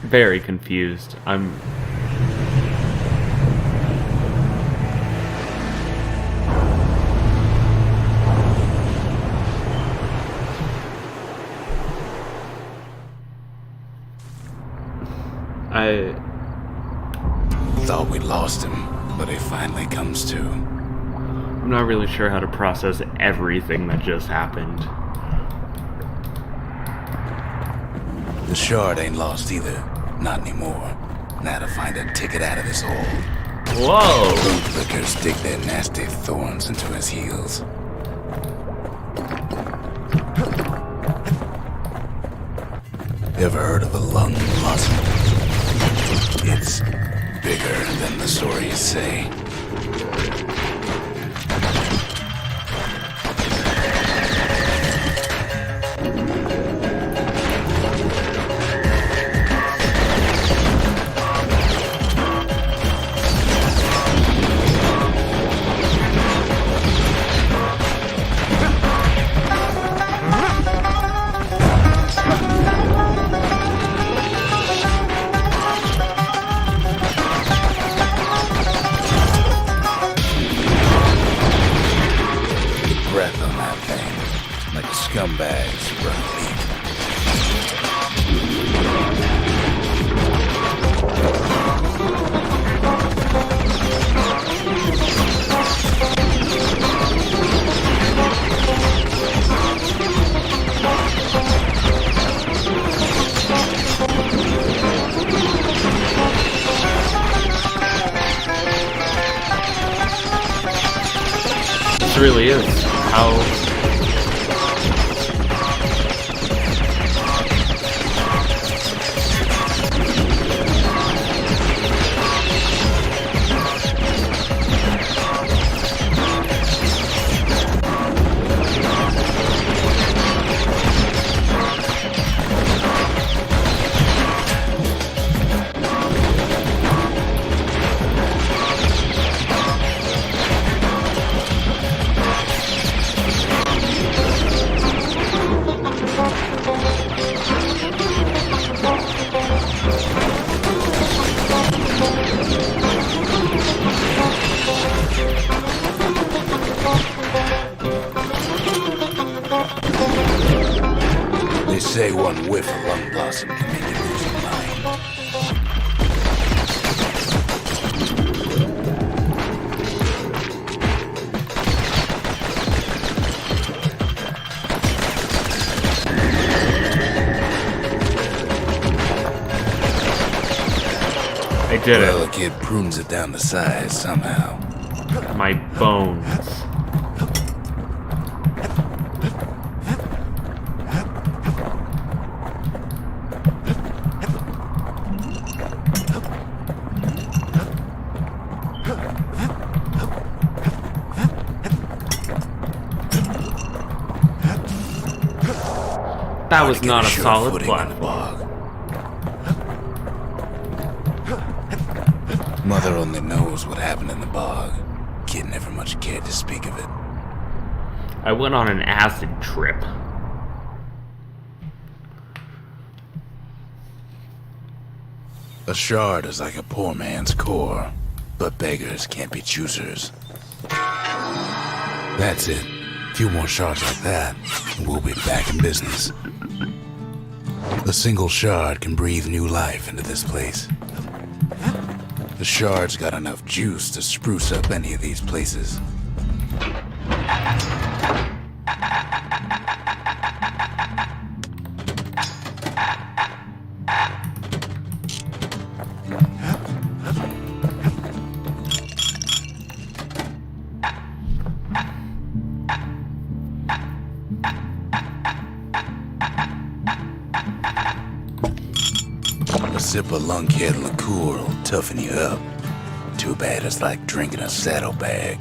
very confused. I thought we lost him, but he finally comes to. I'm not really sure how to process everything that just happened. The shard ain't lost either. Not anymore. Now to find a ticket out of this hole. Whoa! Bootlickers dig their nasty thorns into his heels. Ever heard of a lung blossom? It's bigger than the stories say. This really is how... They say one whiff of lung blossom can make you lose your mind. I did Well, it. the kid prunes it down to size somehow. My bones. That was not a solid platform. Mother only knows what happened in the bog. Kid never much cared to speak of it. I went on an acid trip. A shard is like a poor man's core, but beggars can't be choosers. That's it. A few more shards like that, and we'll be back in business. A single shard can breathe new life into this place. The shard's got enough juice to spruce up any of these places. A sip of lunkhead liqueur will toughen you up. Too bad it's like drinking a saddlebag.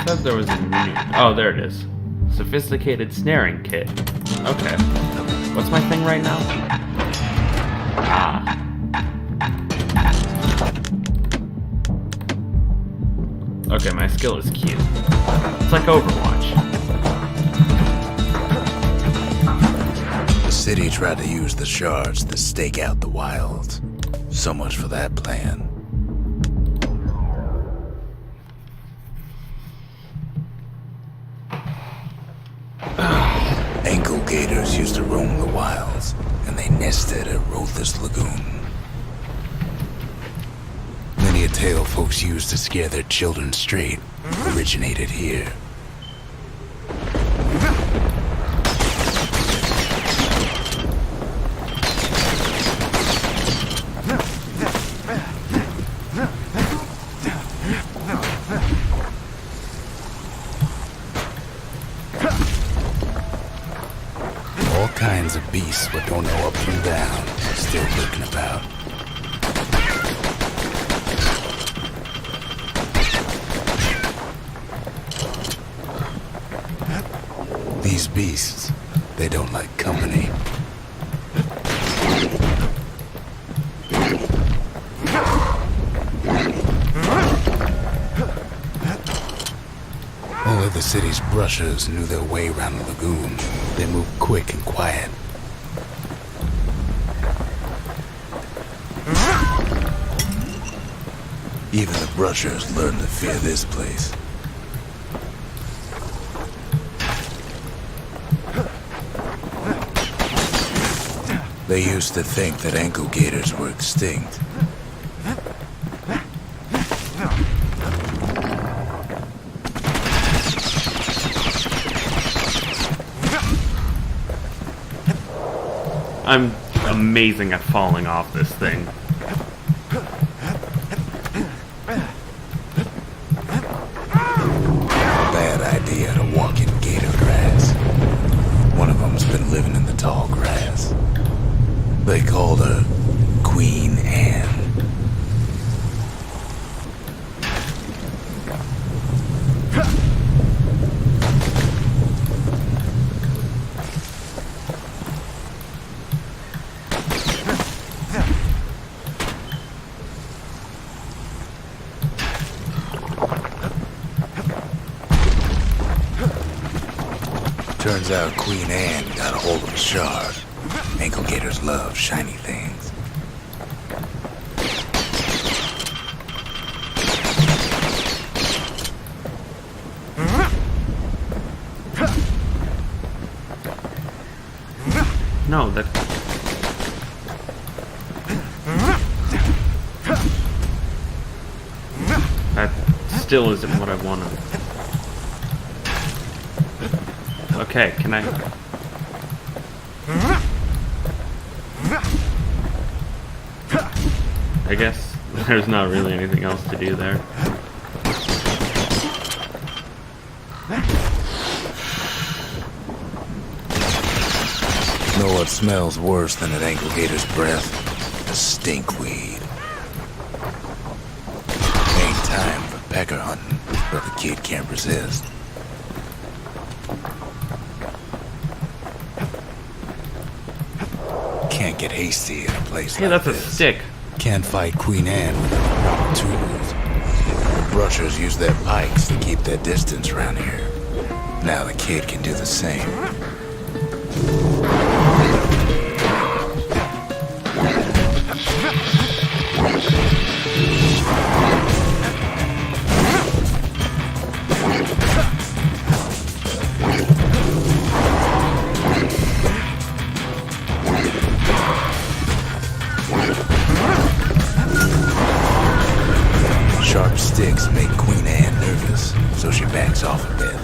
Said there was a new... Oh, there it is. Sophisticated snaring kit. Okay. What's my thing right now? Ah. Okay, my skill is cute. It's like Overwatch. The city tried to use the shards to stake out the wilds. So much for that plan. Ankle gators used to roam the wilds, and they nested at Rothes Lagoon. Many a tale folks used to scare their children straight originated here. All kinds of beasts what don't know up from down, still lurking about. These beasts, they don't like company. Only the city's brushers knew their way around the lagoon. They moved quick and quiet. Even the brushers learned to fear this place. They used to think that ankle gators were extinct. I'm amazing at falling off this thing. Bad idea to walk in gator grass. One of them's been living in the tall grass. They called her Queen Anne. Turns out Queen Anne got a hold of a shard. Ankle gators love shiny things. No, that... That still isn't what I wanted. Okay, can I... I guess there's not really anything else to do there. Know what smells worse than an ankle gator's breath? The stinkweed. Ain't time for pecker hunting, but the kid can't resist. Can't get hasty in a place Hey, like that's this. a stick. Can't fight Queen Anne with the proper tools. The brushers use their pikes to keep their distance around here. Now the kid can do the same. Sharp sticks make Queen Anne nervous, so she backs off a bit.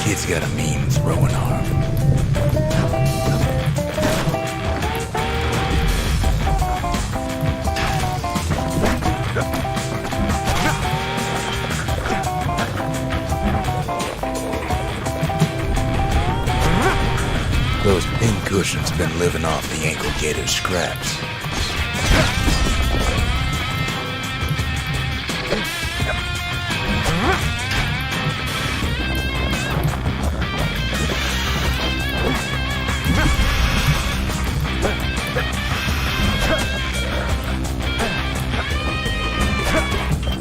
Kid's got a mean throwing arm. Those pin cushions been living off the ankle gator's scraps.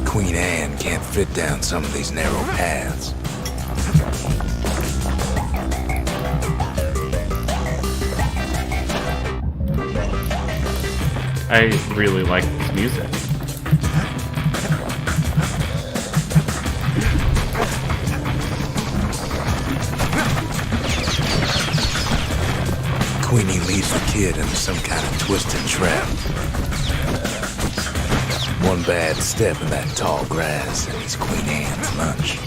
Queen Anne can't fit down some of these narrow paths. I really like this music. Queenie leads the kid into some kind of twisted trap. One bad step in that tall grass and he's Queen Anne's lunch.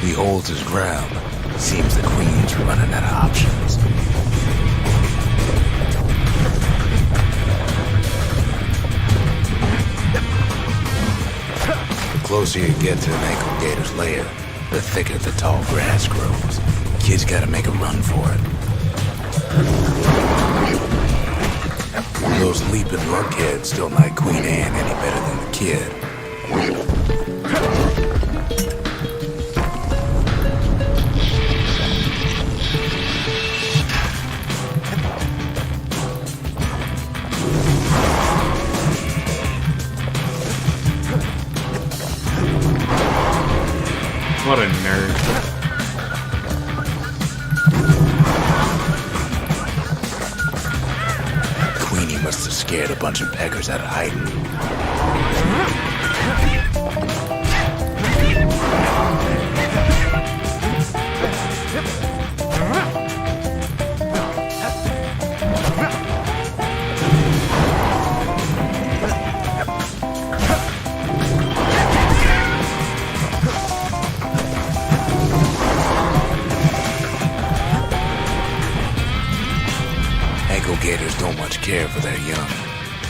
He holds his ground. Seems the Queen's running out of options. The closer you get to an ankle gator's lair, the thicker the tall grass grows. Kid's gotta make a run for it. Those leaping lunkheads don't like Queen Anne any better than the kid. What a nerd. must have scared a bunch of peckers out of hiding. Gators don't much care for their young.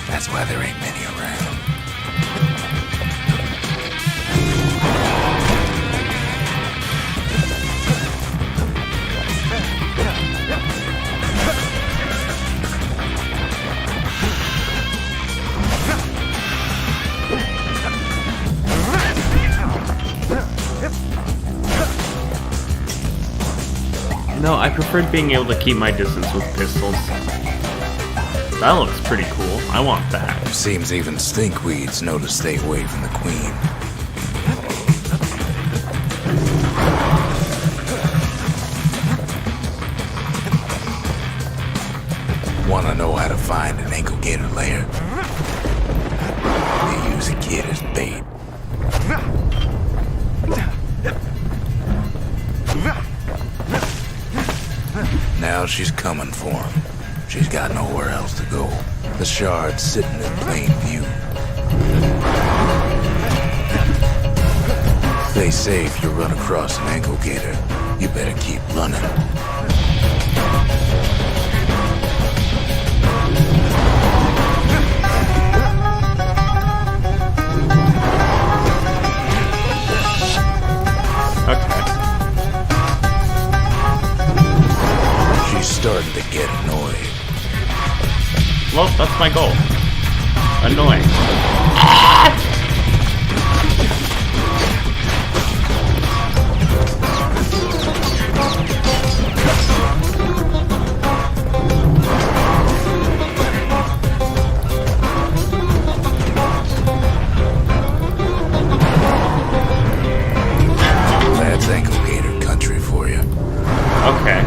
That's why there ain't many around. No, I preferred being able to keep my distance with pistols. That looks pretty cool. I want that. Seems even stinkweeds know to stay away from the queen. Wanna know how to find an ankle gator lair? They use a kid as bait. Now she's coming for him. She's got nowhere else to go. The shard's sitting in plain view. They say if you run across an ankle gator, you better keep running. Okay. She's starting to get annoyed. Well, that's my goal. Annoying. That's ankle gator country for you. Okay.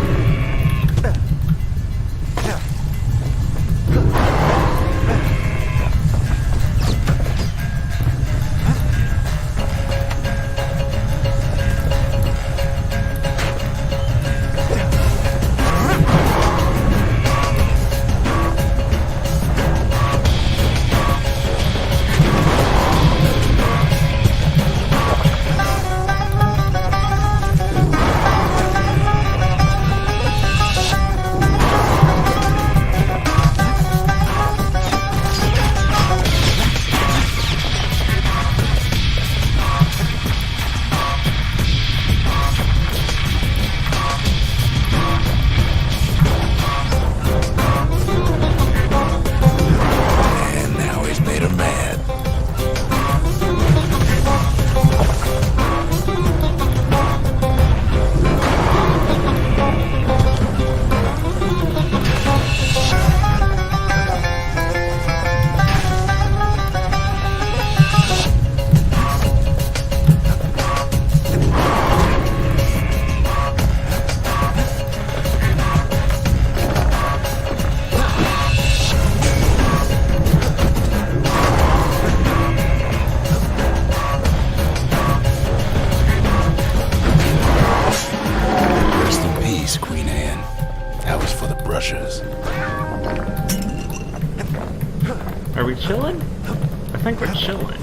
Are we chilling? I think we're chilling.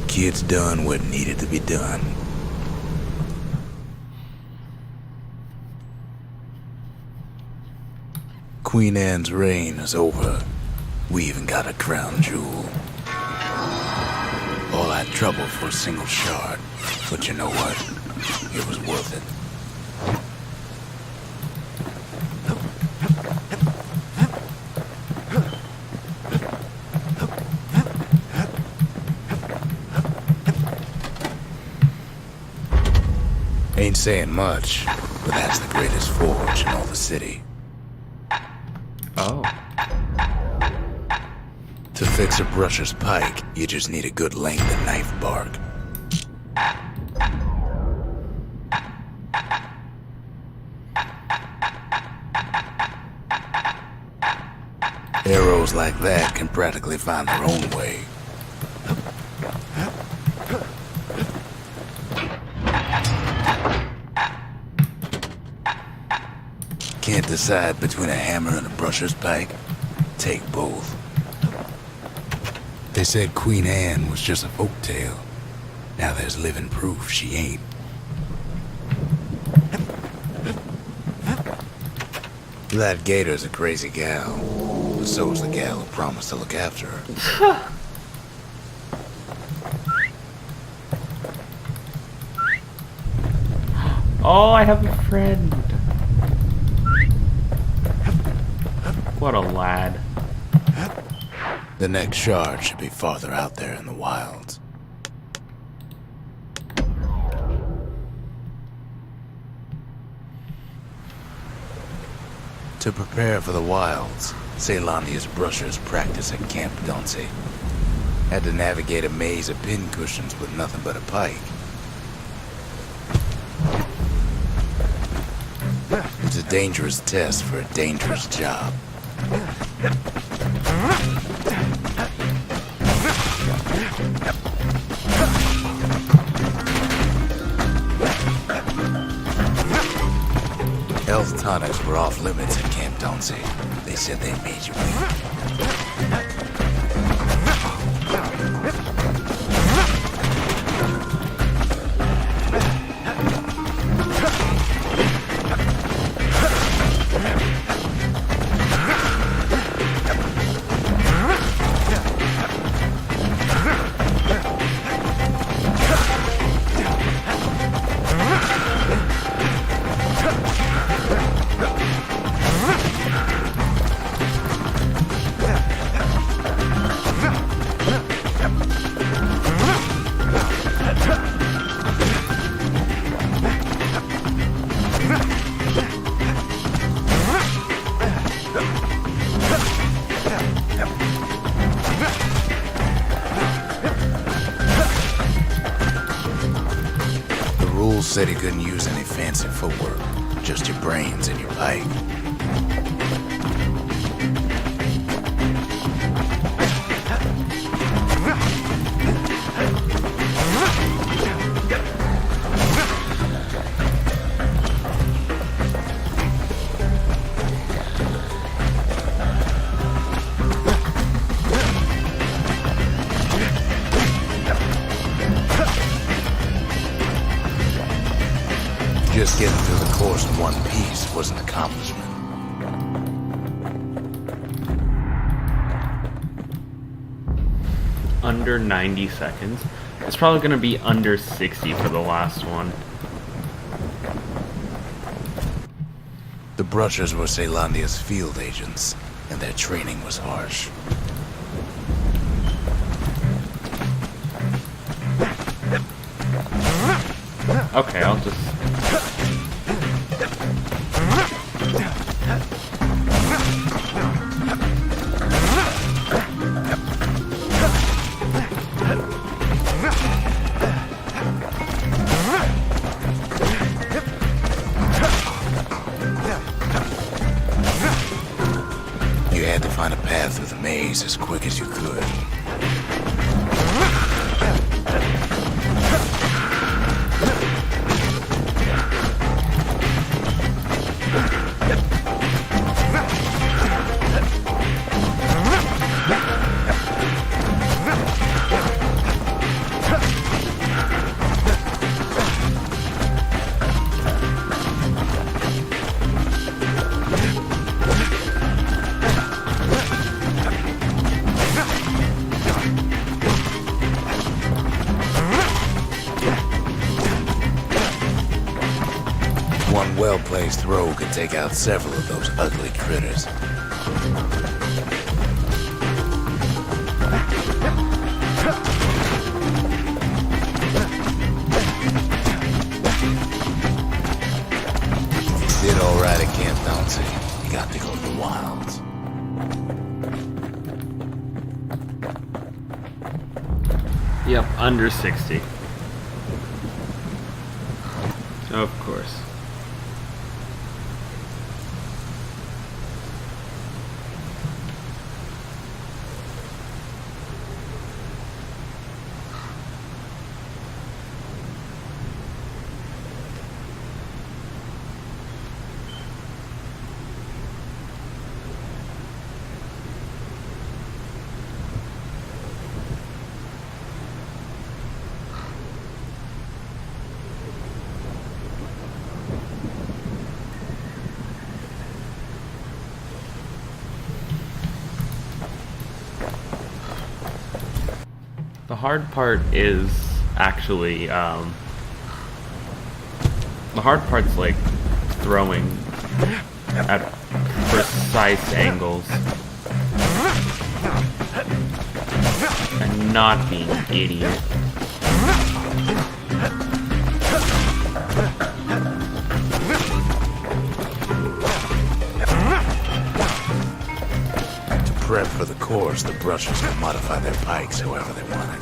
Kid's done what needed to be done. Queen Anne's reign is over. We even got a crown jewel. All that trouble for a single shard. But you know what? It was worth it. Ain't saying much, but that's the greatest forge in all the city. Oh. To fix a brusher's pike, you just need a good length of knife bark. Arrows like that can practically find their own way. Can't decide between a hammer and a brusher's pike? Take both. They said Queen Anne was just a folktale. Now there's living proof she ain't. That Gator's a crazy gal. But so's the gal who promised to look after her. Oh, I have a friend. What a lad. The next shard should be farther out there in the wilds. To prepare for the wilds, Ceylonia's brushers practice at Camp Dunce. Had to navigate a maze of pincushions with nothing but a pike. It's a dangerous test for a dangerous job. Health tonics were off limits at Camp Dunce. They said they made you weak. Said he couldn't use any fancy footwork, just your brains and your pike. Just getting through the course in one piece was an accomplishment. Under 90 seconds. It's probably going to be under 60 for the last one. The brushers were Ceylonia's field agents, and their training was harsh. Okay, I'll just... You had to find a path through the maze as quick as you could. One well-placed throw could take out several of those ugly critters. Did all right at Camp Dunce. You got to go to the wilds. Yep, under 60. Of course. The hard part is actually, the hard part's like throwing at precise angles and not being an idiot. To prep for the course, the brushers can modify their pikes however they want it.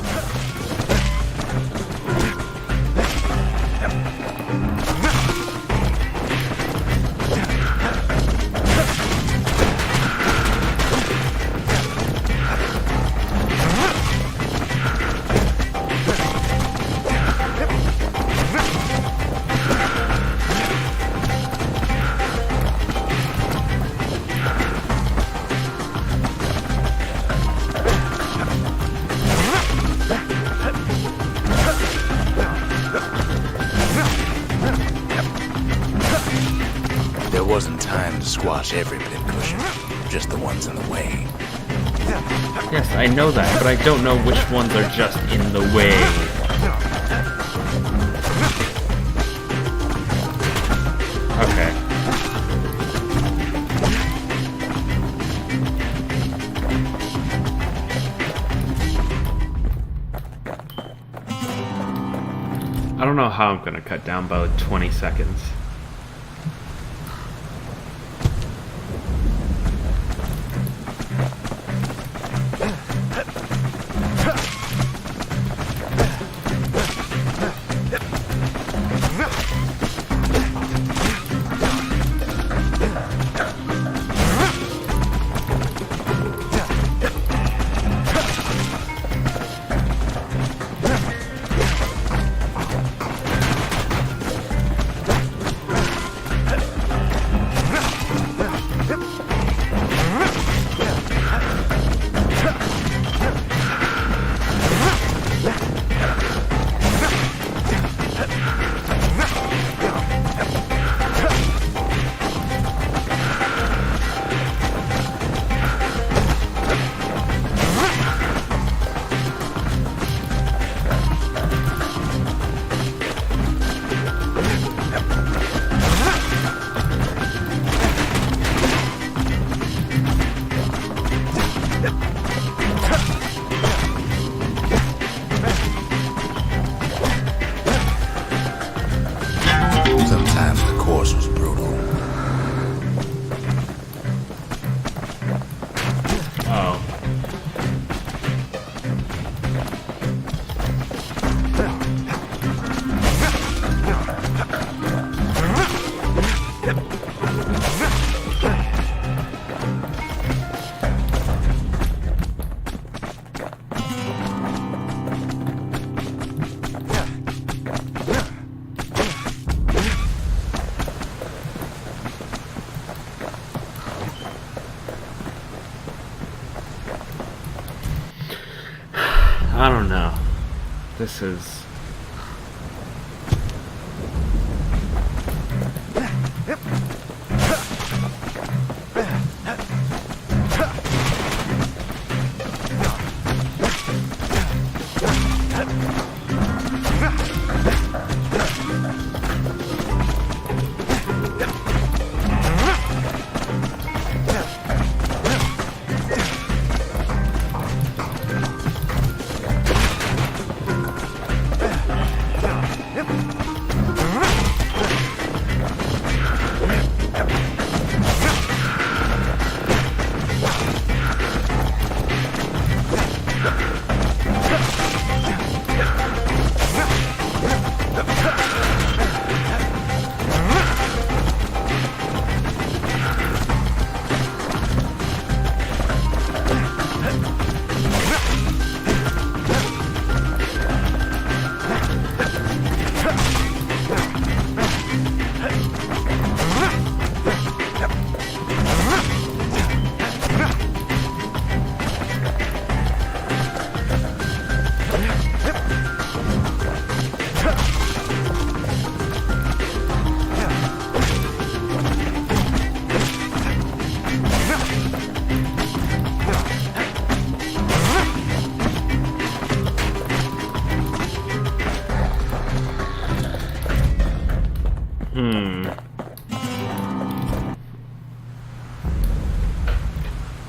There wasn't time to squash every pincushion, just the ones in the way. Yes, I know that, but I don't know which ones are just in the way. Okay. I don't know how I'm gonna cut down by like 20 seconds. Sometimes the course was brutal. Oh. I don't know. This is...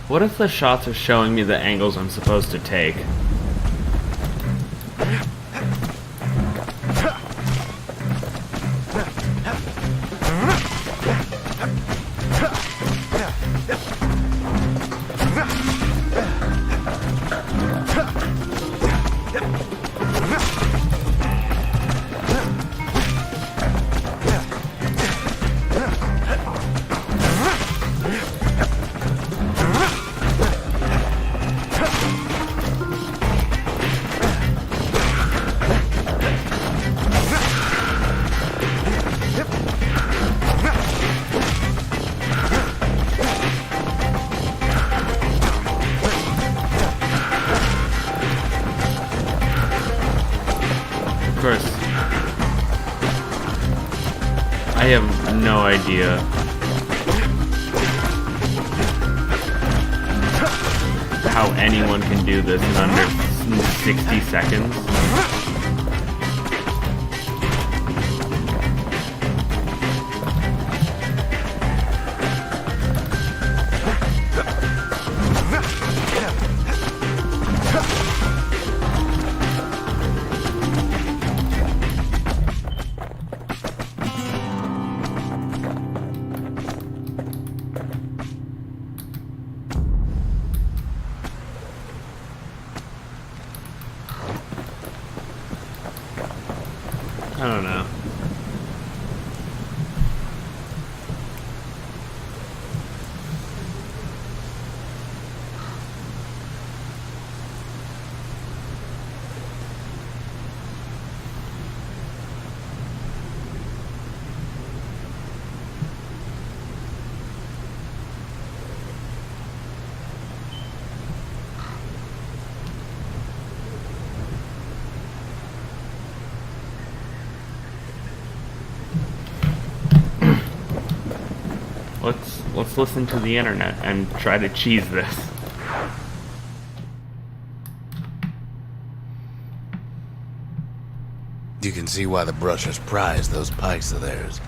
What if the shots are showing me the angles I'm supposed to take? Of course, I have no idea how anyone can do this in under 60 seconds. I don't know. Let's listen to the internet and try to cheese this. You can see why the brushers prize those pikes of theirs.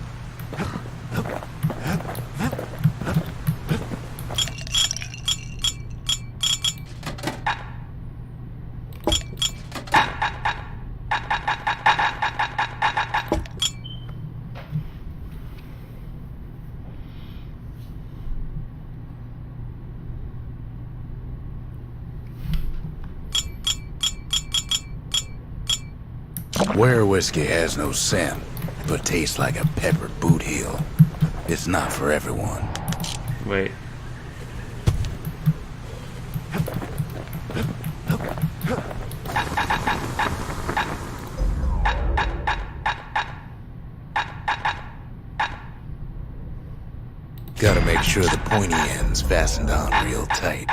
Where whiskey has no scent, but tastes like a peppered boot heel. It's not for everyone. Wait. Gotta make sure the pointy end's fastened on real tight.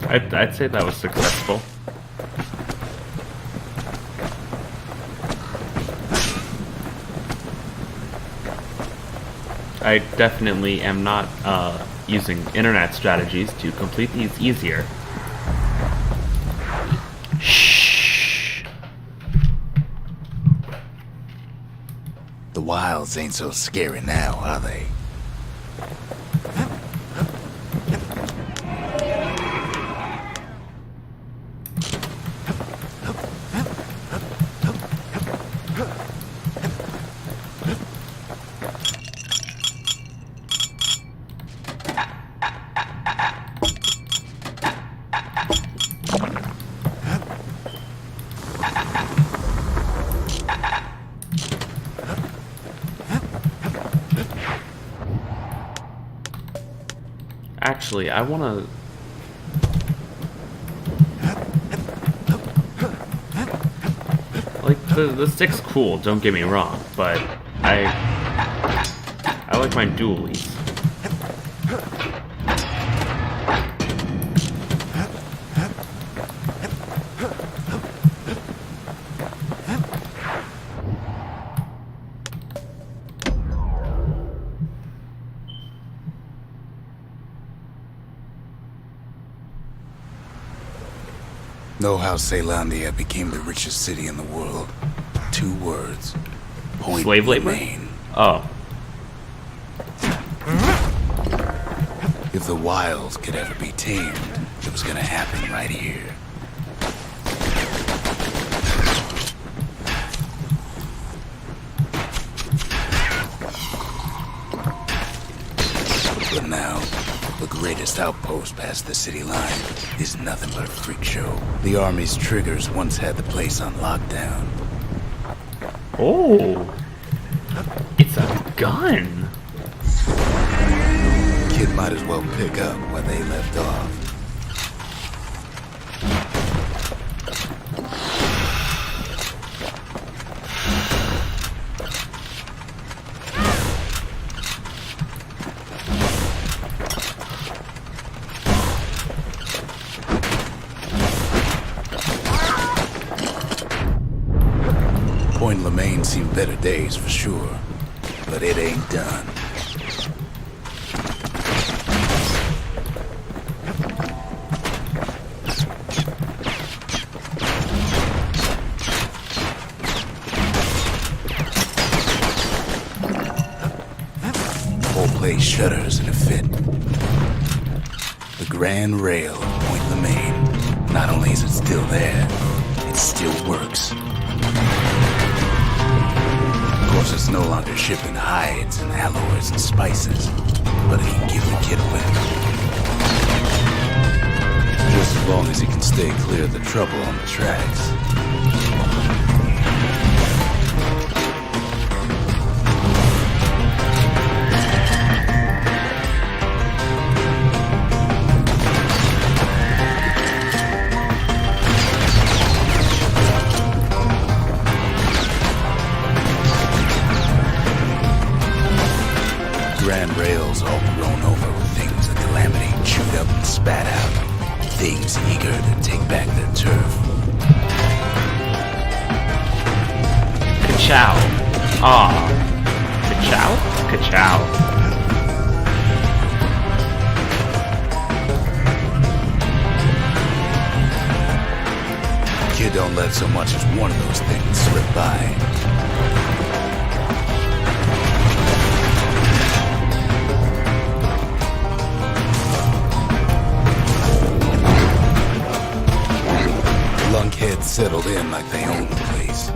I'd say that was successful. I definitely am not using internet strategies to complete these easier. Shh. The wilds ain't so scary now, are they? Actually, I want to... Like, the stick's cool, don't get me wrong, but I like my dualies. Know how Caelondia became the richest city in the world? 2 words. Point Slave labor? Main. Oh. If the wilds could ever be tamed, it was gonna happen right here. But now, the greatest outpost past the city line is nothing but a freak show. The army's triggers once had the place on lockdown. Oh. It's a gun. Kid might as well pick up where they left off. Point LoMango seen better days for sure, but it ain't done. Whole place shudders in a fit. The grand rail of Point LoMango. Not only is it still there, it still works. Of course, it's no longer shipping hides and alloys and spices, but it can give the kid a lift. Just as long as he can stay clear of the trouble on the tracks. Grand rails all grown over with things that Calamity chewed up and spat out. Things eager to take back their turf. Ka-chow. Aw. Ka-chow? Ka-chow. Kid don't let so much as one of those things slip by. Lunkheads settled in like they own the place.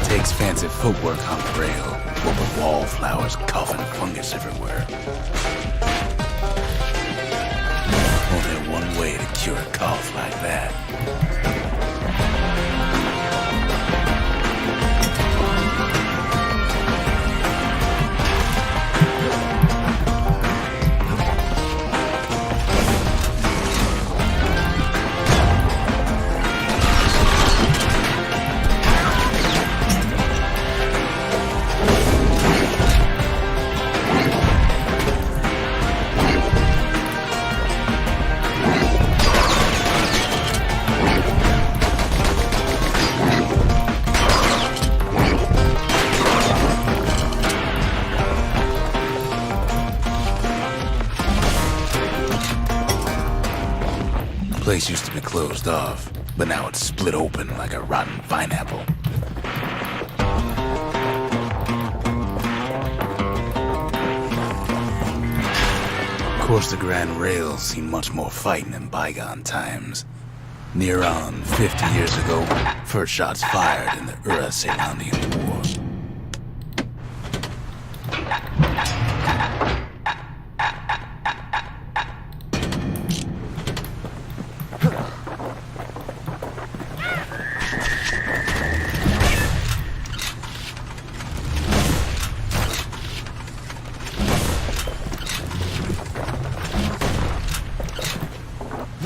Takes fancy footwork on the rail, but with wallflowers coughing fungus everywhere. off like that. The place used to be closed off, but now it's split open like a rotten pineapple. Of course, the Grand Rails seen much more fighting in bygone times. Near on 50 years ago, first shots fired in the Ura-Ceylonian War.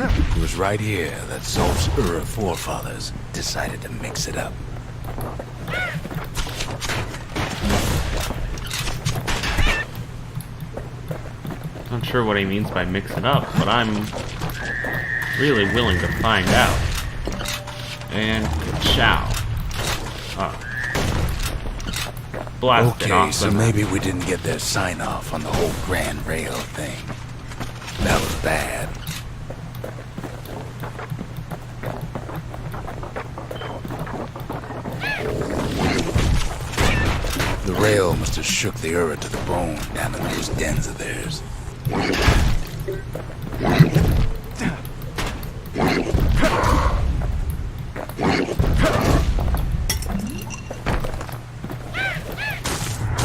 It was right here that Zolf's Ura forefathers decided to mix it up. Not sure what he means by mix it up, but I'm really willing to find out. And chow. Blast it Okay, off so them. maybe we didn't get their sign-off on the whole Grand Rail thing. That was bad. The rail must have shook the Ura to the bone down in those dens of theirs.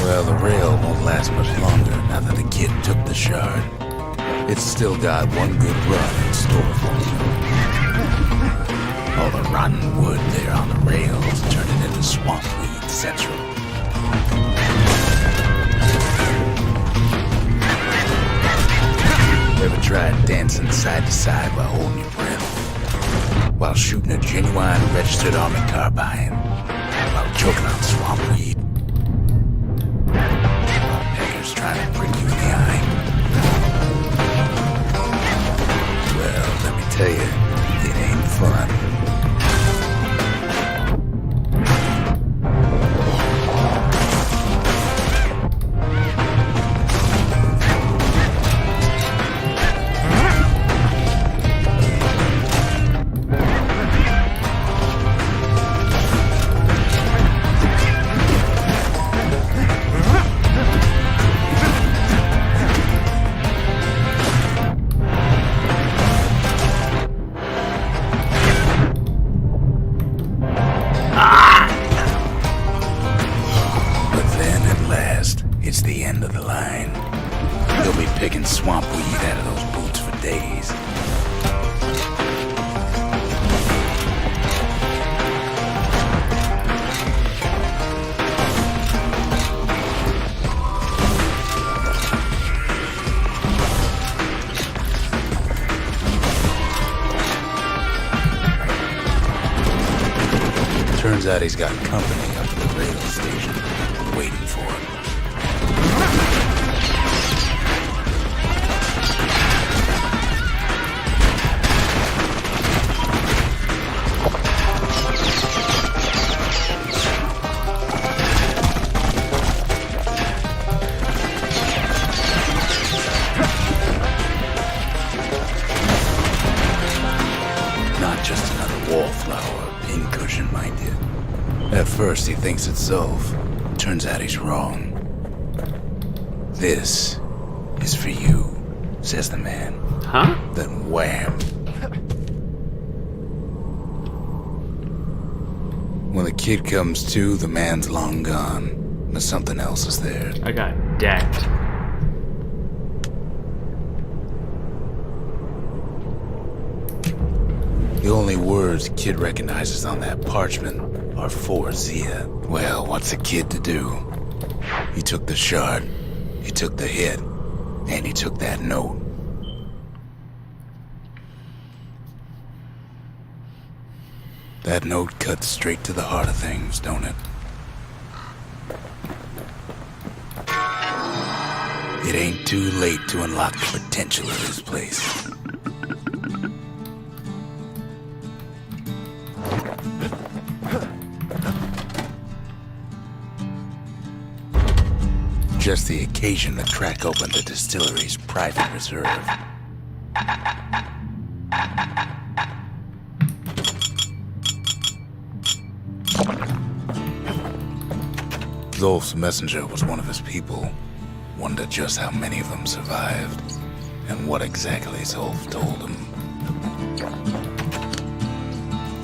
Well, the rail won't last much longer now that the kid took the shard. It's still got one good run in store for you. All the rotten wood there on the rails turned it into swamp weed central. Ever tried dancing side to side while holding your breath? While shooting a genuine registered army carbine? While choking on swamp weed? While peggers trying to prick you in the eye? Well, let me tell you, it ain't fun. It's the end of the line. They'll be picking swamp weed out of those boots for days. Turns out he's got company up at the rail station, waiting for him. Not just another wallflower, pincushion, mind you. At first he thinks it's Zolf. Turns out he's wrong. This is for you, says the man. Huh? Then wham. When the kid comes to, the man's long gone. But something else is there. I got decked. The only words Kid recognizes on that parchment are for Zia. Well, what's a kid to do? He took the shard, he took the hit, and he took that note. That note cuts straight to the heart of things, don't it? It ain't too late to unlock the potential of this place. Just the occasion to crack open the distillery's private reserve. Zolf's messenger was one of his people. Wondered just how many of them survived, and what exactly Zolf told him.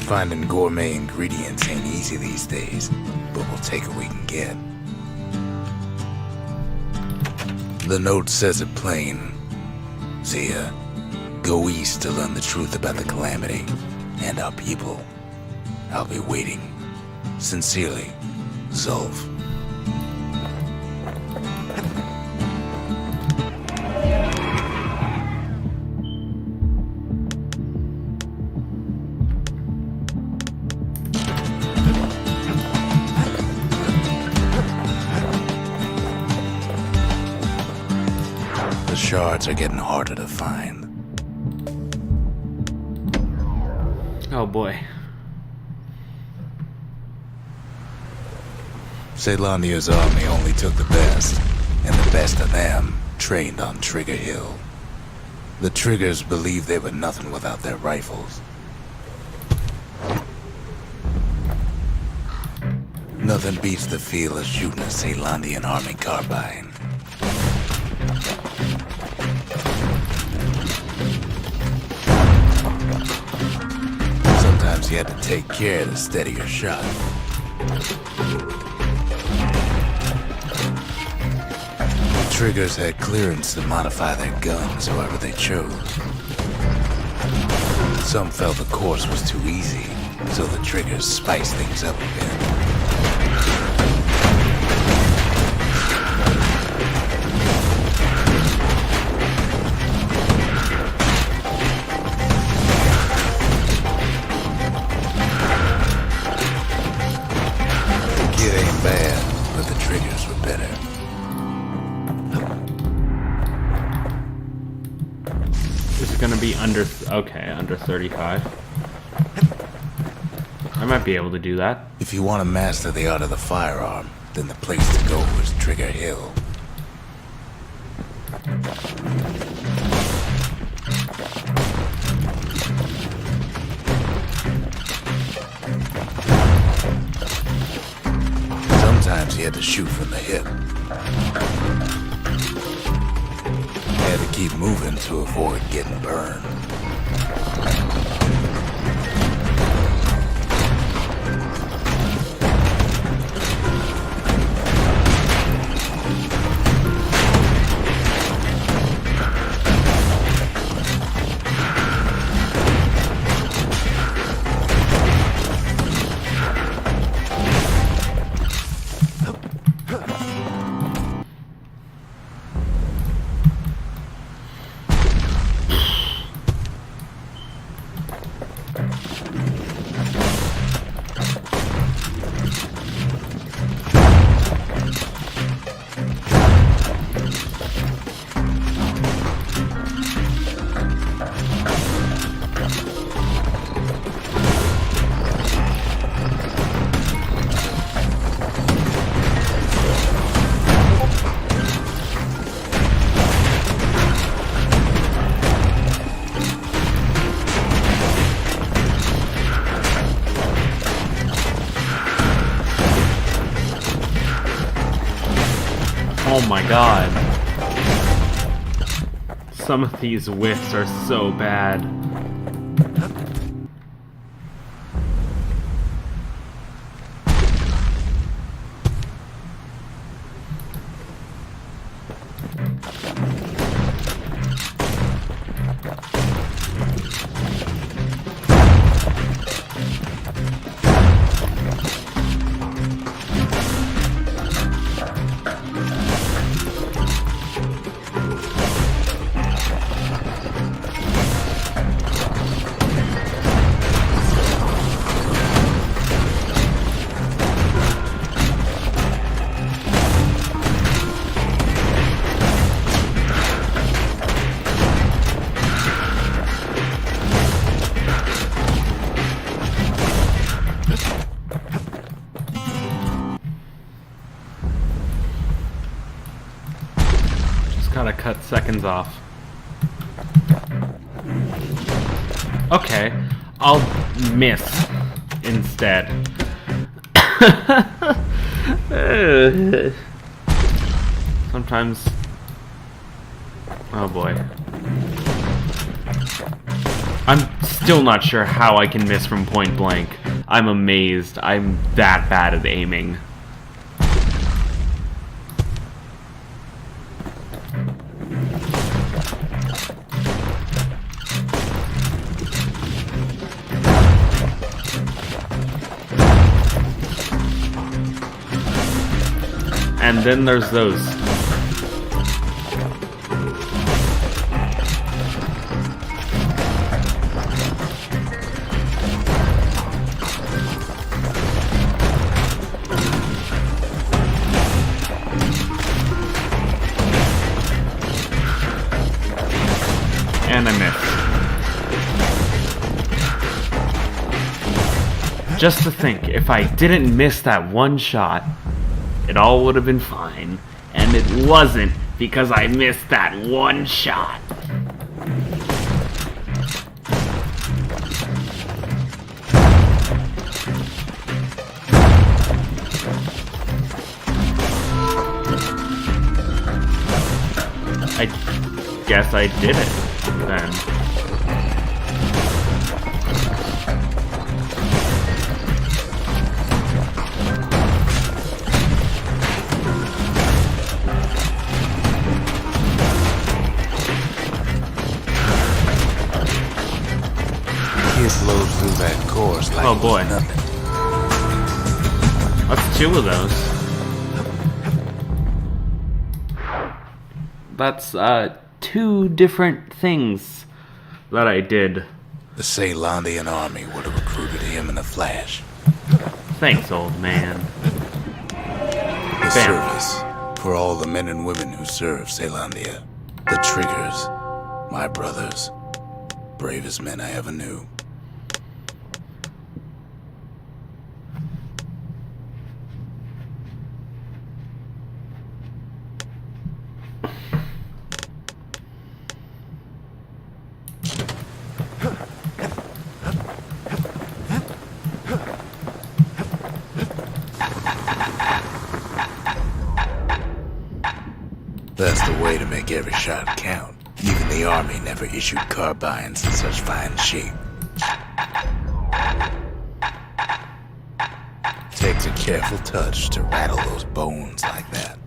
Finding gourmet ingredients ain't easy these days, but we'll take what we can get. The note says it plain. Zia, go east to learn the truth about the calamity and our people. I'll be waiting. Sincerely, Zolf. The shards are getting harder to find. Oh boy. Caelandia's army only took the best, and the best of them trained on Trigger Hill. The Triggers believed they were nothing without their rifles. Nothing beats the feel of shooting a Caelandian army carbine. Sometimes you had to take care to steady your shot. The Triggers had clearance to modify their guns however they chose. Some felt the course was too easy, so the Triggers spiced things up a bit. Bad, but the Triggers were better. This is gonna be under 35. I might be able to do that. If you want to master the art of the firearm, then the place to go is Trigger Hill. Sometimes you had to shoot from the hip. You had to keep moving to avoid getting burned. Oh my god. Some of these whiffs are so bad. cut seconds off. Okay, I'll miss instead. Sometimes... Oh boy. I'm still not sure how I can miss from point blank. I'm amazed. I'm that bad at aiming. And then there's those. And I missed. Just to think, if I didn't miss that one shot, it all would have been fine. And it wasn't, because I missed that one shot. I guess I did it, then. Blow through that course like Oh boy. nothing. That's 2 of those. That's 2 different things that I did. The Ceylandian army would have recruited him in a flash. Thanks, old man. The service for all the men and women who serve Ceylandia. The Triggers, my brothers, bravest men I ever knew. That's the way to make every shot count. Even the army never issued carbines in such fine shape. Takes a careful touch to rattle those bones like that.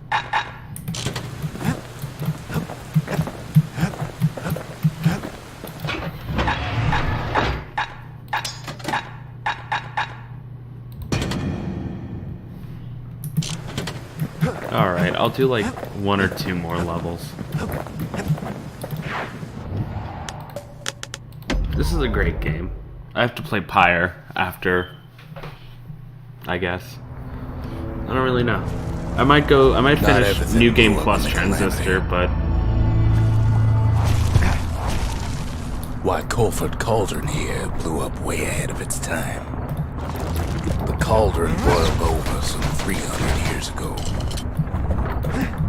Alright, I'll do like 1 or 2 more levels. This is a great game. I have to play Pyre after, I guess. I don't really know. I might finish New Game Plus Transistor, but... Why, Colford Cauldron here blew up way ahead of its time. The cauldron boiled over some 300 years ago.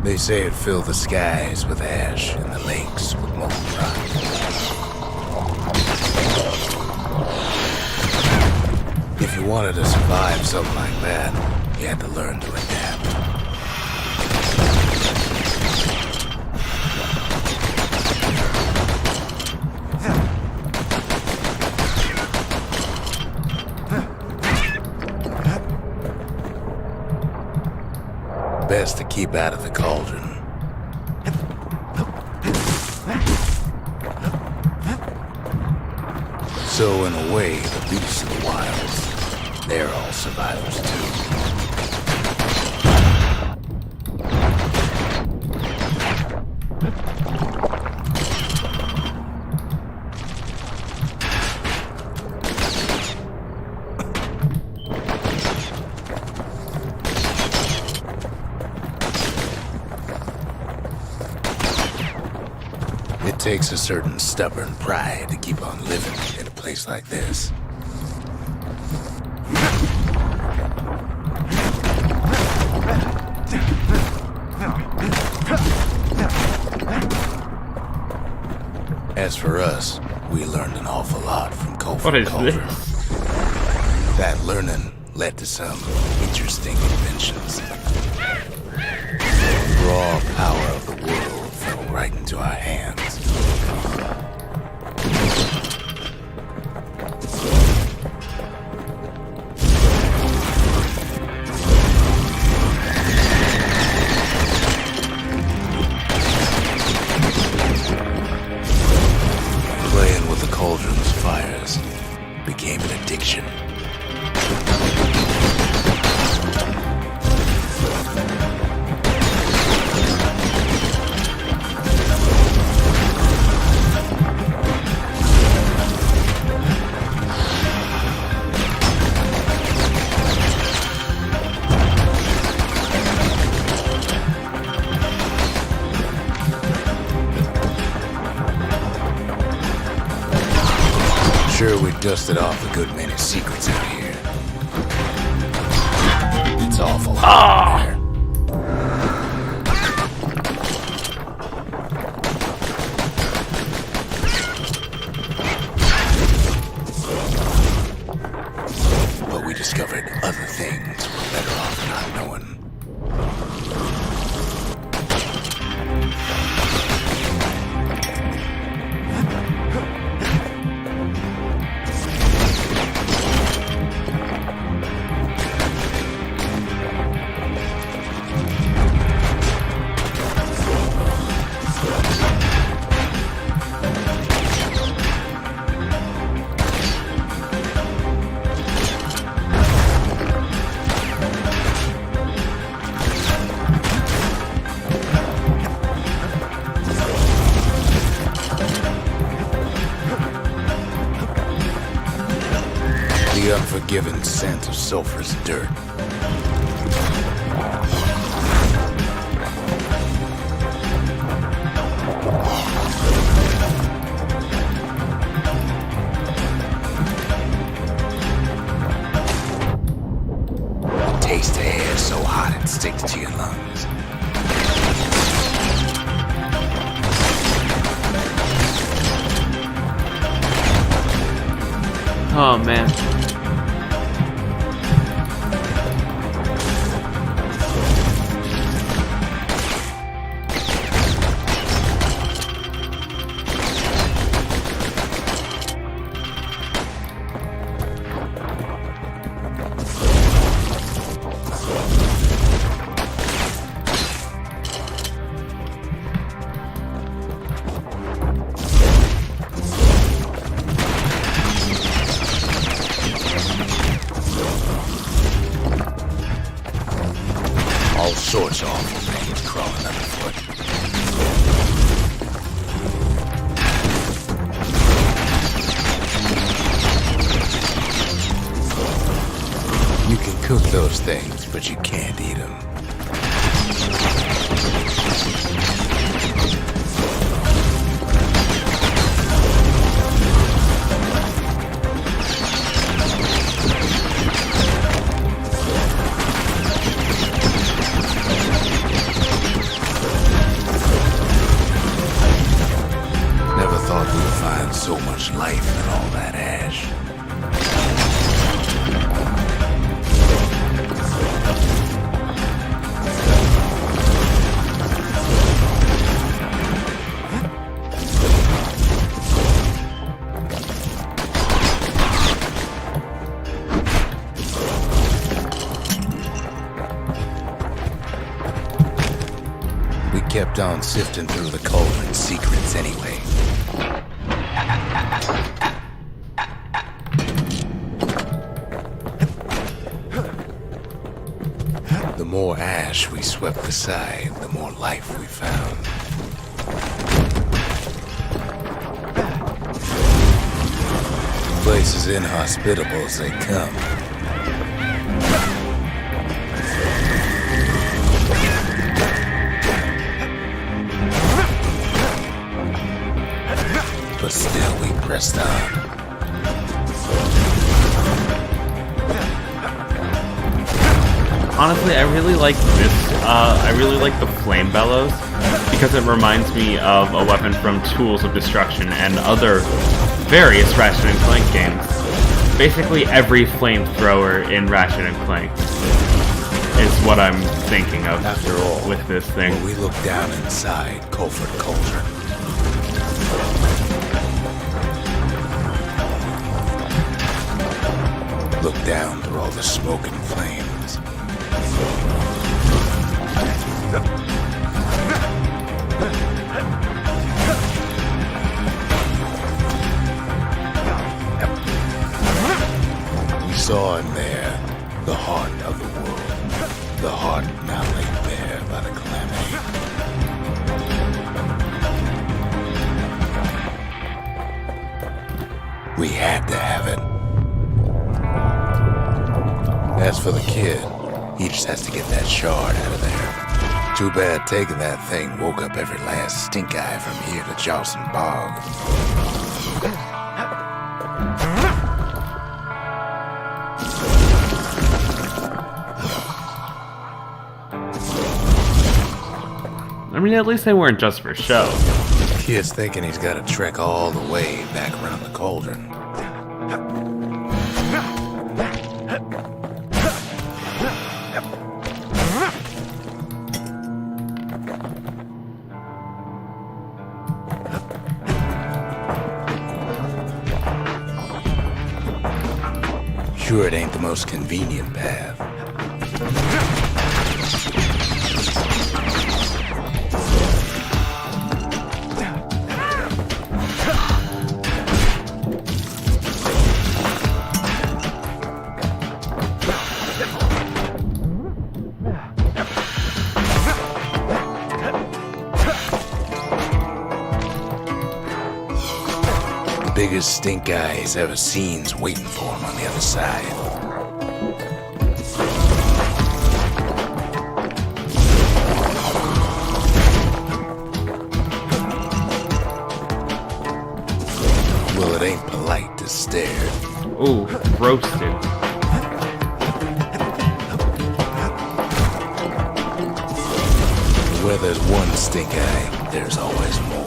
They say it filled the skies with ash and the lakes with molten rock. If you wanted to survive something like that, you had to learn to adapt. Best to keep out of the cauldron. So in a way, the beasts of the wilds, they're all survivors too. It takes a certain stubborn pride to keep on living in a place like this. As for us, we learned an awful lot from Kofor What is Cauldron. this? That learning led to some interesting inventions. The raw power of the world fell right into our hands. Playing with the cauldron's fires became an addiction. Sure, we dusted off a good many secrets out here. It's awful hot out there. But we discovered other things we're better off not knowing. The unforgiving scent of sulfurous dirt. Taste the air so hot it sticks to your lungs. Oh man. All sorts of awful things crawling underfoot. You can cook those things, but you can't eat them. Never thought we would find so much life in all that ash. We kept on sifting through the cauldron's secrets anyway. The more ash we swept aside, the more life we found. The place is inhospitable as they come. But still we pressed on. Honestly, I really like this. I really like the flame bellows. because it reminds me of a weapon from Tools of Destruction and other various Ratchet and Clank games. Basically every flamethrower in Ratchet and Clank is what I'm thinking of After all, with this thing. when we look down inside Culford Cauldron, look down through all the smoke and flames. We saw in there the heart of the world, the heart now laid bare by the calamity. We had to have it. As for the kid, he just has to get that shard out of there. Too bad taking that thing woke up every last stink eye from here to Charleston Bog. I mean, at least they weren't just for show. Kid's thinking he's got to trek all the way back around the cauldron. Sure, it ain't the most convenient path. Biggest stink eye he's ever seen's waiting for him on the other side. Well, it ain't polite to stare. Ooh, roasted. Where there's one stink eye, there's always more.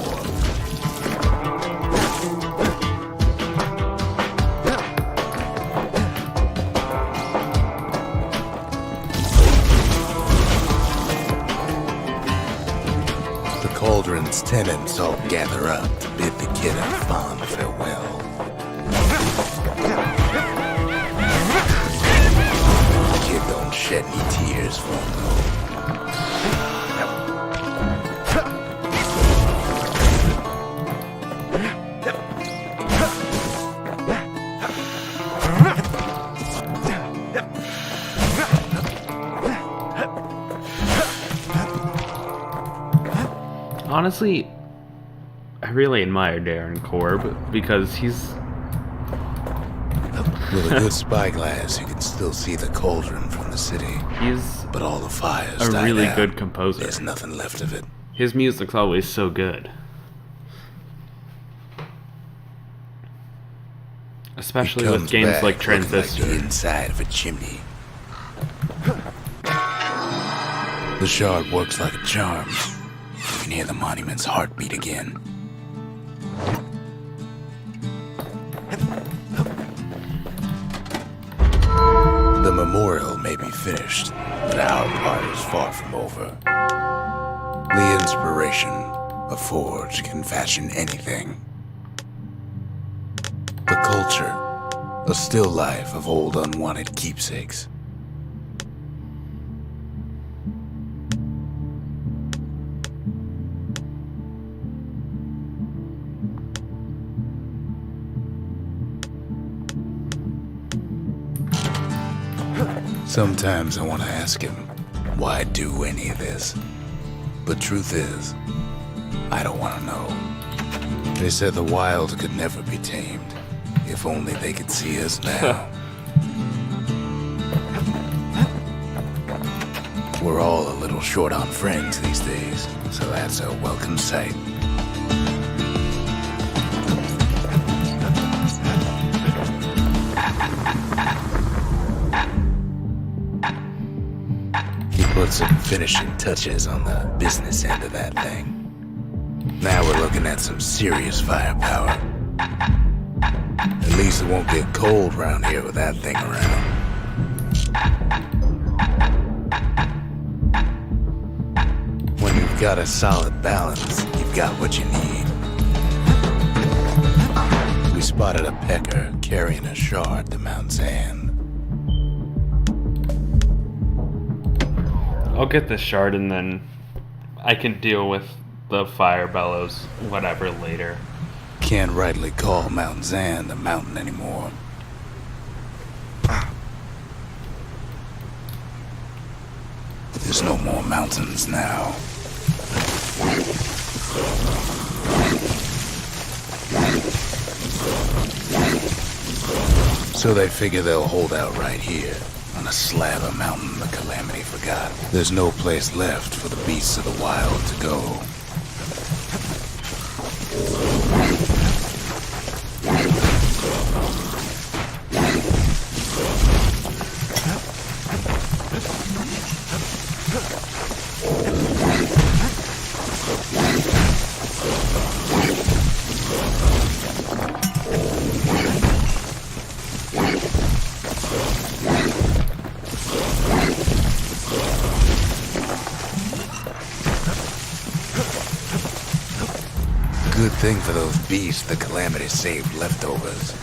Cauldron's tenants all gather up to bid the kid a fond farewell. The kid don't shed any tears for him, Honestly, I really admire Darren Korb because he's... With a good spyglass, you can still see the cauldron from the city. He's but all the fires a died really out. good composer. There's nothing left of it. His music's always so good. Especially He with comes games back like looking Transistor. Like the inside of a chimney. The shard works like a charm. You can hear the monument's heartbeat again. The memorial may be finished, but our part is far from over. The inspiration, a forge can fashion anything. The culture, a still life of old unwanted keepsakes. Sometimes I want to ask him, why do any of this? But truth is, I don't want to know. They said the wild could never be tamed, if only they could see us now. We're all a little short on friends these days, so that's a welcome sight. put some finishing touches on the business end of that thing. Now we're looking at some serious firepower. At least it won't get cold around here with that thing around. When you've got a solid balance, you've got what you need. We spotted a pecker carrying a shard to Mount Zan. I'll get this shard and then I can deal with the fire bellows, whatever, later. Can't rightly call Mount Zan the mountain anymore. There's no more mountains now. So they figure they'll hold out right here, on a slab of mountain the Calamity forgot. There's no place left for the beasts of the wild to go. Good thing for those beasts the Calamity saved leftovers.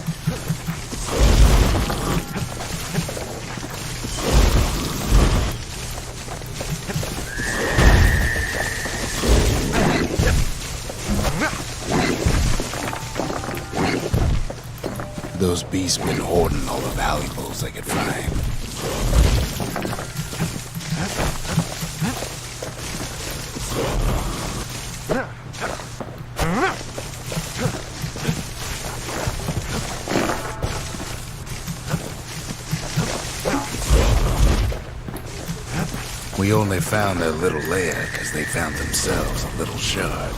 Those beasts been hoarding all the valuables they could find. We only found their little lair because they found themselves a little shard.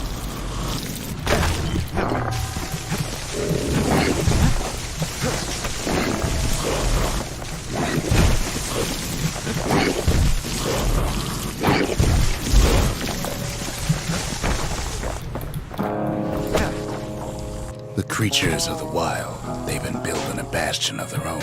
The creatures of the wild, they've been building a bastion of their own.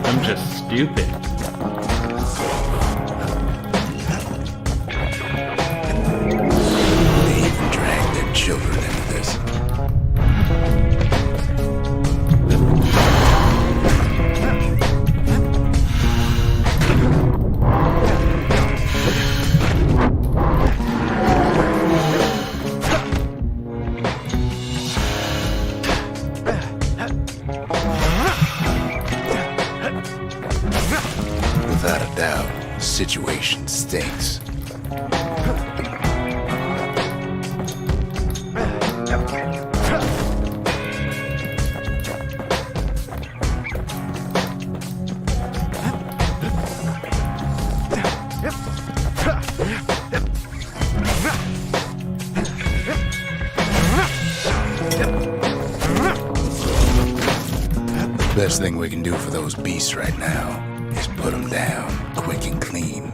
I'm just stupid. They even dragged their children into this. Without a doubt, the situation stinks. The best thing we can do for those beasts right now is put them down, quick and clean.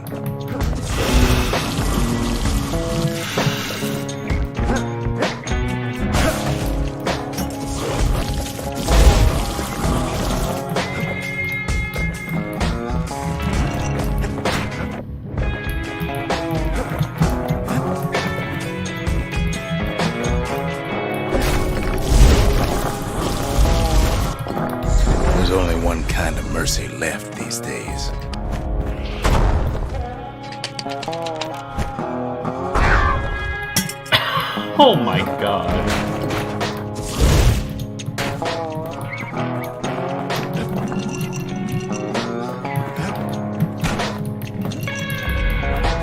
There's only one kind of mercy left these days. Oh my god.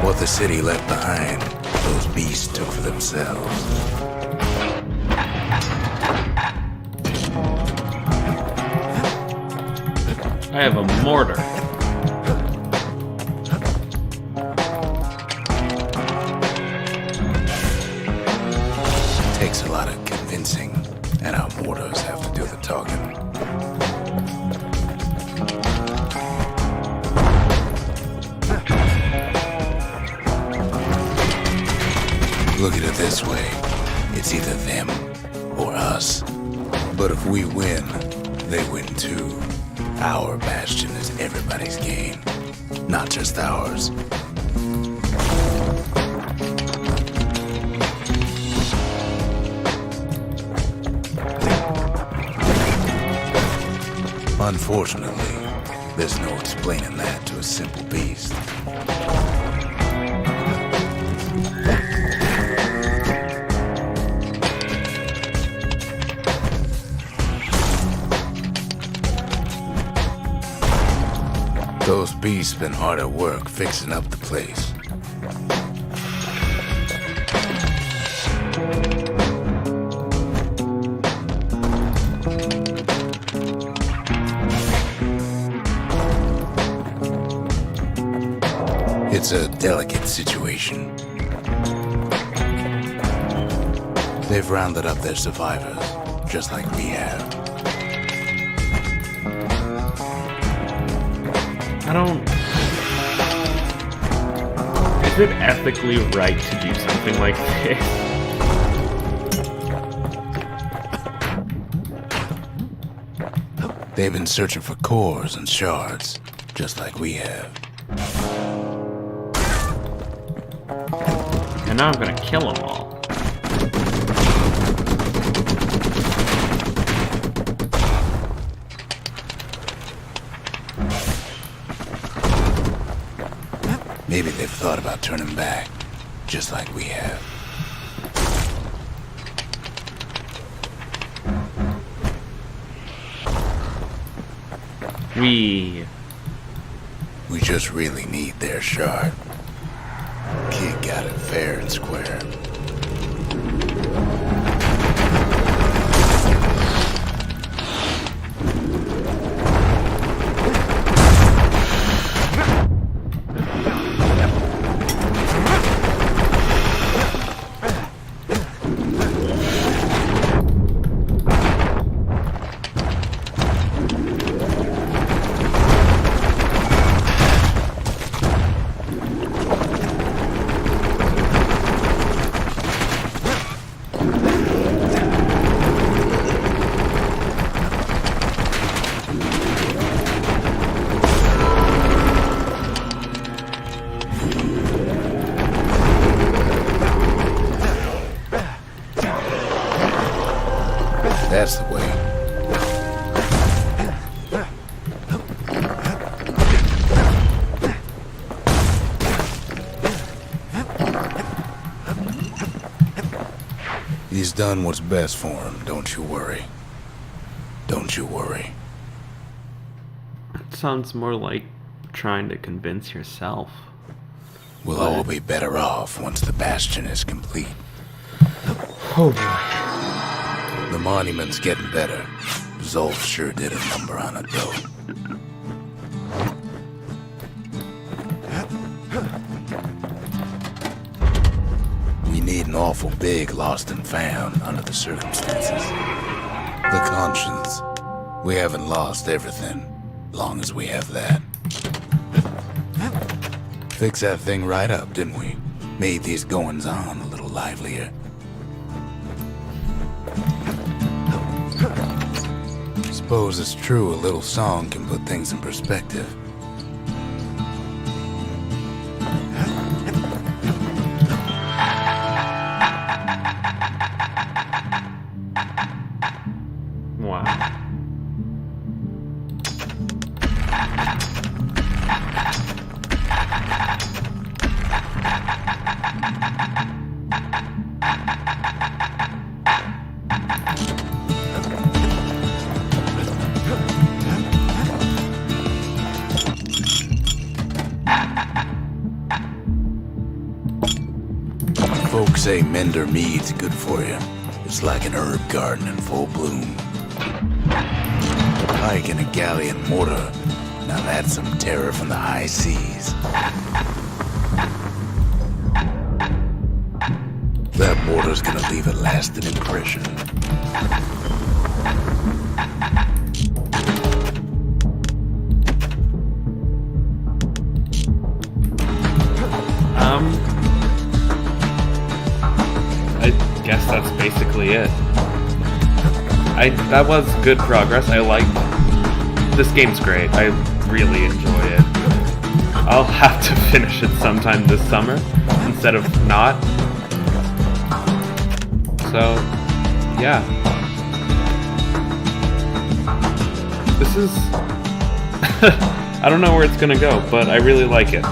What the city left behind, those beasts took for themselves. I have a mortar. Takes a lot of convincing, and our mortars have to do the talking. Look at it this way. It's either them or us. But if we win, they win too. Our Bastion is everybody's gain, not just ours. Unfortunately, there's no explaining that to a simple beast. Those beasts been hard at work fixing up the place. It's a delicate situation. They've rounded up their survivors, just like we have. I don't... Is it ethically right to do something like this? They've been searching for cores and shards, just like we have. And now I'm gonna kill them all. Maybe they've thought about turning back, just like we have. We just really need their shard. Kid got it fair and square. That's the way. He's done what's best for him, don't you worry. Don't you worry. It sounds more like trying to convince yourself. We'll all be better off once the Bastion is complete. Oh boy. The monument's getting better. Zolf sure did a number on it, though. We need an awful big lost and found under the circumstances. The conscience. We haven't lost everything, long as we have that. Fix that thing right up, didn't we? Made these goings-on a little livelier. Suppose it's true a little song can put things in perspective. Wow. say Mender mead's good for you. It's like an herb garden in full bloom. A pike and a galleon mortar. Now that's some terror from the high seas. That mortar's gonna leave a lasting impression. I guess that's basically it. That was good progress. I like this game's great. I really enjoy it. I'll have to finish it sometime this summer instead of not. So, yeah. This is... I don't know where it's gonna go, but I really like it.